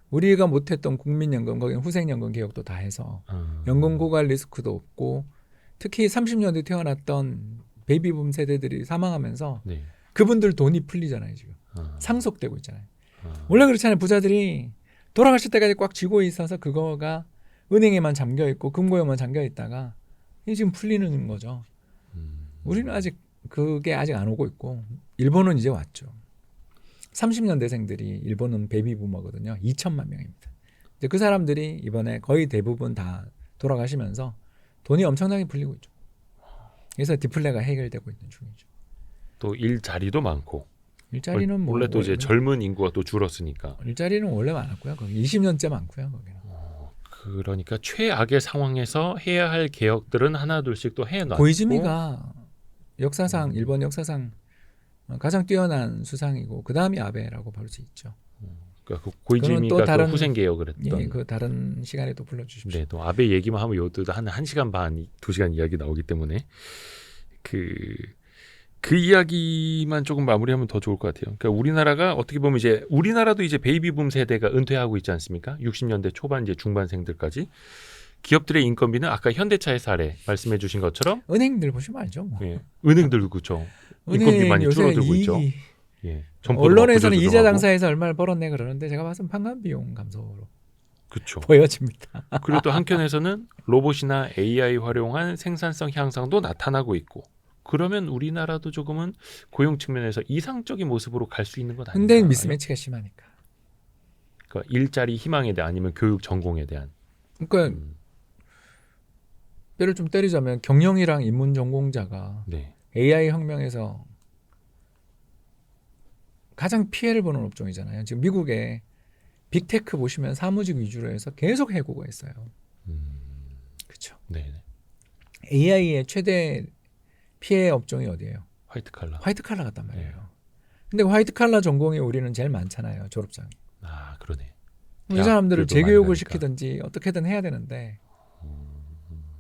Speaker 3: 우리가 못했던 국민연금, 거기는 후생연금 개혁도 다 해서 연금 고갈 리스크도 없고 특히 30년대 태어났던 베이비붐 세대들이 사망하면서
Speaker 2: 네.
Speaker 3: 그분들 돈이 풀리잖아요 지금. 상속되고 있잖아요. 원래 그렇잖아요. 부자들이 돌아가실 때까지 꽉 쥐고 있어서 그거가 은행에만 잠겨 있고 금고에만 잠겨 있다가 이게 지금 풀리는 거죠. 우리는 아직 그게 아직 안 오고 있고 일본은 이제 왔죠. 30년대생들이 일본은 베이비부머거든요. 2천만 명입니다. 이제 그 사람들이 이번에 거의 대부분 다 돌아가시면서 돈이 엄청나게 풀리고 있죠. 그래서 디플레가 해결되고 있는 중이죠.
Speaker 2: 또 일자리도 많고
Speaker 3: 일자리는 뭐
Speaker 2: 원래 또 이제 젊은 인구가 또 줄었으니까
Speaker 3: 일자리는 원래 많았고요. 거기 20년째 많고요. 거기는.
Speaker 2: 그러니까 최악의 상황에서 해야 할 개혁들은 하나둘씩 또 해놨고
Speaker 3: 고이즈미가 역사상 일본 역사상 가장 뛰어난 수상이고 그 다음이 아베라고 볼 수 있죠.
Speaker 2: 그러니까 그
Speaker 3: 그건
Speaker 2: 고이즈미가
Speaker 3: 또 다른-
Speaker 2: 그 후생 개혁을 했던.
Speaker 3: 예, 그 다른 시간에 또 불러주십시오.
Speaker 2: 네, 또 아베 얘기만 하면 이것도 한 1시간 반, 2시간 이야기 나오기 때문에 그 이야기만 조금 마무리하면 더 좋을 것 같아요. 그러니까 우리나라가 어떻게 보면 이제 우리나라도 이제 베이비붐 세대가 은퇴하고 있지 않습니까? 60년대 초반 이제 중반생들까지 기업들의 인건비는 아까 현대차의 사례 말씀해 주신 것처럼
Speaker 3: 은행들 보시면 알죠. 뭐.
Speaker 2: 예, 은행들도 그렇죠. 인건비 많이
Speaker 3: 요새
Speaker 2: 줄어들고
Speaker 3: 이-
Speaker 2: 있죠. 예, 점포도
Speaker 3: 언론에서는
Speaker 2: 막
Speaker 3: 이자
Speaker 2: 구조조정하고.
Speaker 3: 장사에서 얼마를 벌었네 그러는데 제가 봐서는 판관 비용 감소로
Speaker 2: 그렇죠.
Speaker 3: 보여집니다.
Speaker 2: 그리고 또 한켠에서는 로봇이나 AI 활용한 생산성 향상도 나타나고 있고 그러면 우리나라도 조금은 고용 측면에서 이상적인 모습으로 갈 수 있는 것 아닌가요?
Speaker 3: 근데 미스매치가 심하니까.
Speaker 2: 그러니까 일자리 희망에 대한 아니면 교육 전공에 대한
Speaker 3: 그러니까 뼈를 좀 때리자면 경영이랑 인문 전공자가
Speaker 2: 네.
Speaker 3: AI 혁명에서 가장 피해를 보는 업종이잖아요. 지금 미국에 빅테크 보시면 사무직 위주로 해서 계속 해고가 있어요. 그렇죠.
Speaker 2: 네.
Speaker 3: AI의 최대 피해 업종이 어디예요?
Speaker 2: 화이트 칼라.
Speaker 3: 화이트 칼라 같단 말이에요. 근데 화이트 칼라 전공이 우리는 제일 많잖아요. 졸업장이.
Speaker 2: 아, 그러네.
Speaker 3: 이 사람들을
Speaker 2: 대학들도
Speaker 3: 재교육을
Speaker 2: 많이
Speaker 3: 시키든지 어떻게든 해야 되는데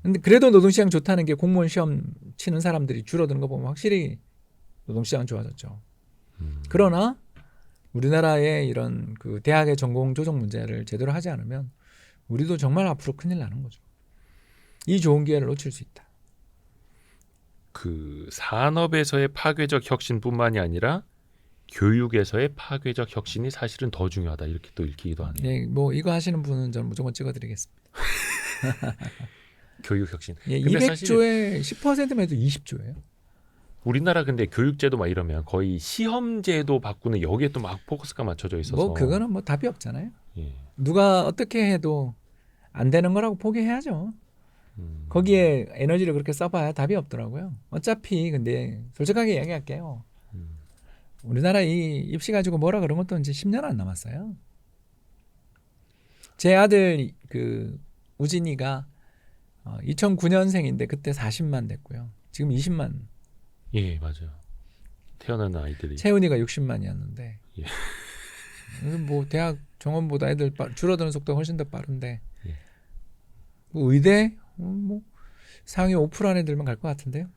Speaker 3: 근데 그래도 노동시장 좋다는 게 공무원 시험 치는 사람들이 줄어드는 거 보면 확실히 노동시장은 좋아졌죠. 그러나 우리나라의 이런 그 대학의 전공 조정 문제를 제대로 하지 않으면 우리도 정말 앞으로 큰일 나는 거죠. 이 좋은 기회를 놓칠 수 있다.
Speaker 2: 그 산업에서의 파괴적 혁신뿐만이 아니라 교육에서의 파괴적 혁신이 사실은 더 중요하다 이렇게 또 읽히기도 하네요.
Speaker 3: 네, 뭐 이거 하시는 분은 저는 무조건 찍어드리겠습니다.
Speaker 2: 교육 혁신.
Speaker 3: 예,
Speaker 2: 근데
Speaker 3: 200조에 10%면 해도 20조예요.
Speaker 2: 우리나라 근데 교육제도 막 이러면 거의 시험제도 바꾸는 여기에 또 막 포커스가 맞춰져 있어서
Speaker 3: 뭐 그거는 뭐 답이 없잖아요.
Speaker 2: 예.
Speaker 3: 누가 어떻게 해도 안 되는 거라고 포기해야죠. 거기에 에너지를 그렇게 써봐야 답이 없더라고요. 어차피 근데 솔직하게 이야기할게요. 우리나라 이 입시 가지고 뭐라 그런 것도 이제 10년 안 남았어요. 제 아들 그 우진이가 2009년생인데 그때 40만 됐고요. 지금 20만.
Speaker 2: 예, 맞아요. 태어난 아이들이
Speaker 3: 채훈이가 60만이었는데.
Speaker 2: 예.
Speaker 3: 뭐 대학 정원보다 애들 줄어드는 속도가 훨씬 더 빠른데.
Speaker 2: 예.
Speaker 3: 뭐 의대 뭐 상위 5% 안에 들만 갈 것 같은데요.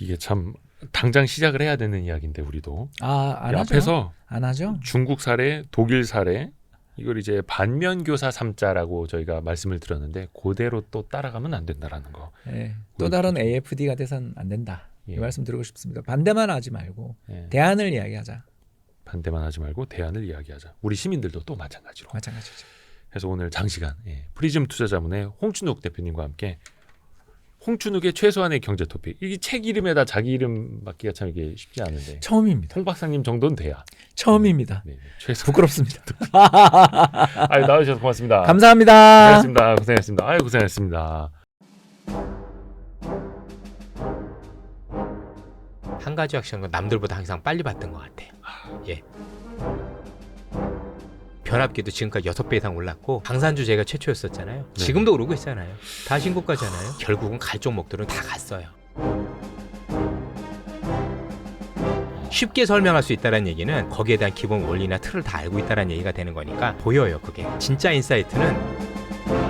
Speaker 2: 이게 참 당장 시작을 해야 되는 이야기인데 우리도
Speaker 3: 안
Speaker 2: 이
Speaker 3: 하죠.
Speaker 2: 앞에서
Speaker 3: 안 하죠.
Speaker 2: 중국 사례, 독일 사례 이걸 이제 반면교사 삼자라고 저희가 말씀을 드렸는데 그대로 또 따라가면 안 된다라는 거.
Speaker 3: 예, 또 다른 AFD가 돼선 안 된다.
Speaker 2: 예.
Speaker 3: 이 말씀 드리고 싶습니다. 반대만 하지 말고
Speaker 2: 예.
Speaker 3: 대안을 이야기하자.
Speaker 2: 반대만 하지 말고 대안을 이야기하자. 우리 시민들도 또 마찬가지로.
Speaker 3: 마찬가지죠.
Speaker 2: 그래서 오늘 장시간 프리즘 투자자문의 홍춘욱 대표님과 함께 홍춘욱의 최소한의 경제 토픽. 이 책 이름에다 자기 이름 맡기가 참 이게 쉽지 않은데.
Speaker 3: 처음입니다.
Speaker 2: 홍 박사님 정도는 돼야.
Speaker 3: 처음입니다.
Speaker 2: 네, 최소.
Speaker 3: 부끄럽습니다.
Speaker 2: 아유, 나와주셔서 고맙습니다.
Speaker 3: 감사합니다.
Speaker 2: 고생했습니다. 고생했습니다. 아유, 고생했습니다.
Speaker 1: 한 가지 확실한 건 남들보다 항상 빨리 봤던 것 같아요. 예. 변압기도 지금까지 6배 이상 올랐고 방산주 제가 최초였었잖아요.
Speaker 2: 네.
Speaker 1: 지금도 오르고 있잖아요. 다 신고가잖아요. 결국은 갈 종목들은 다 갔어요. 쉽게 설명할 수 있다는 얘기는 거기에 대한 기본 원리나 틀을 다 알고 있다는 얘기가 되는 거니까 보여요. 그게 진짜 인사이트는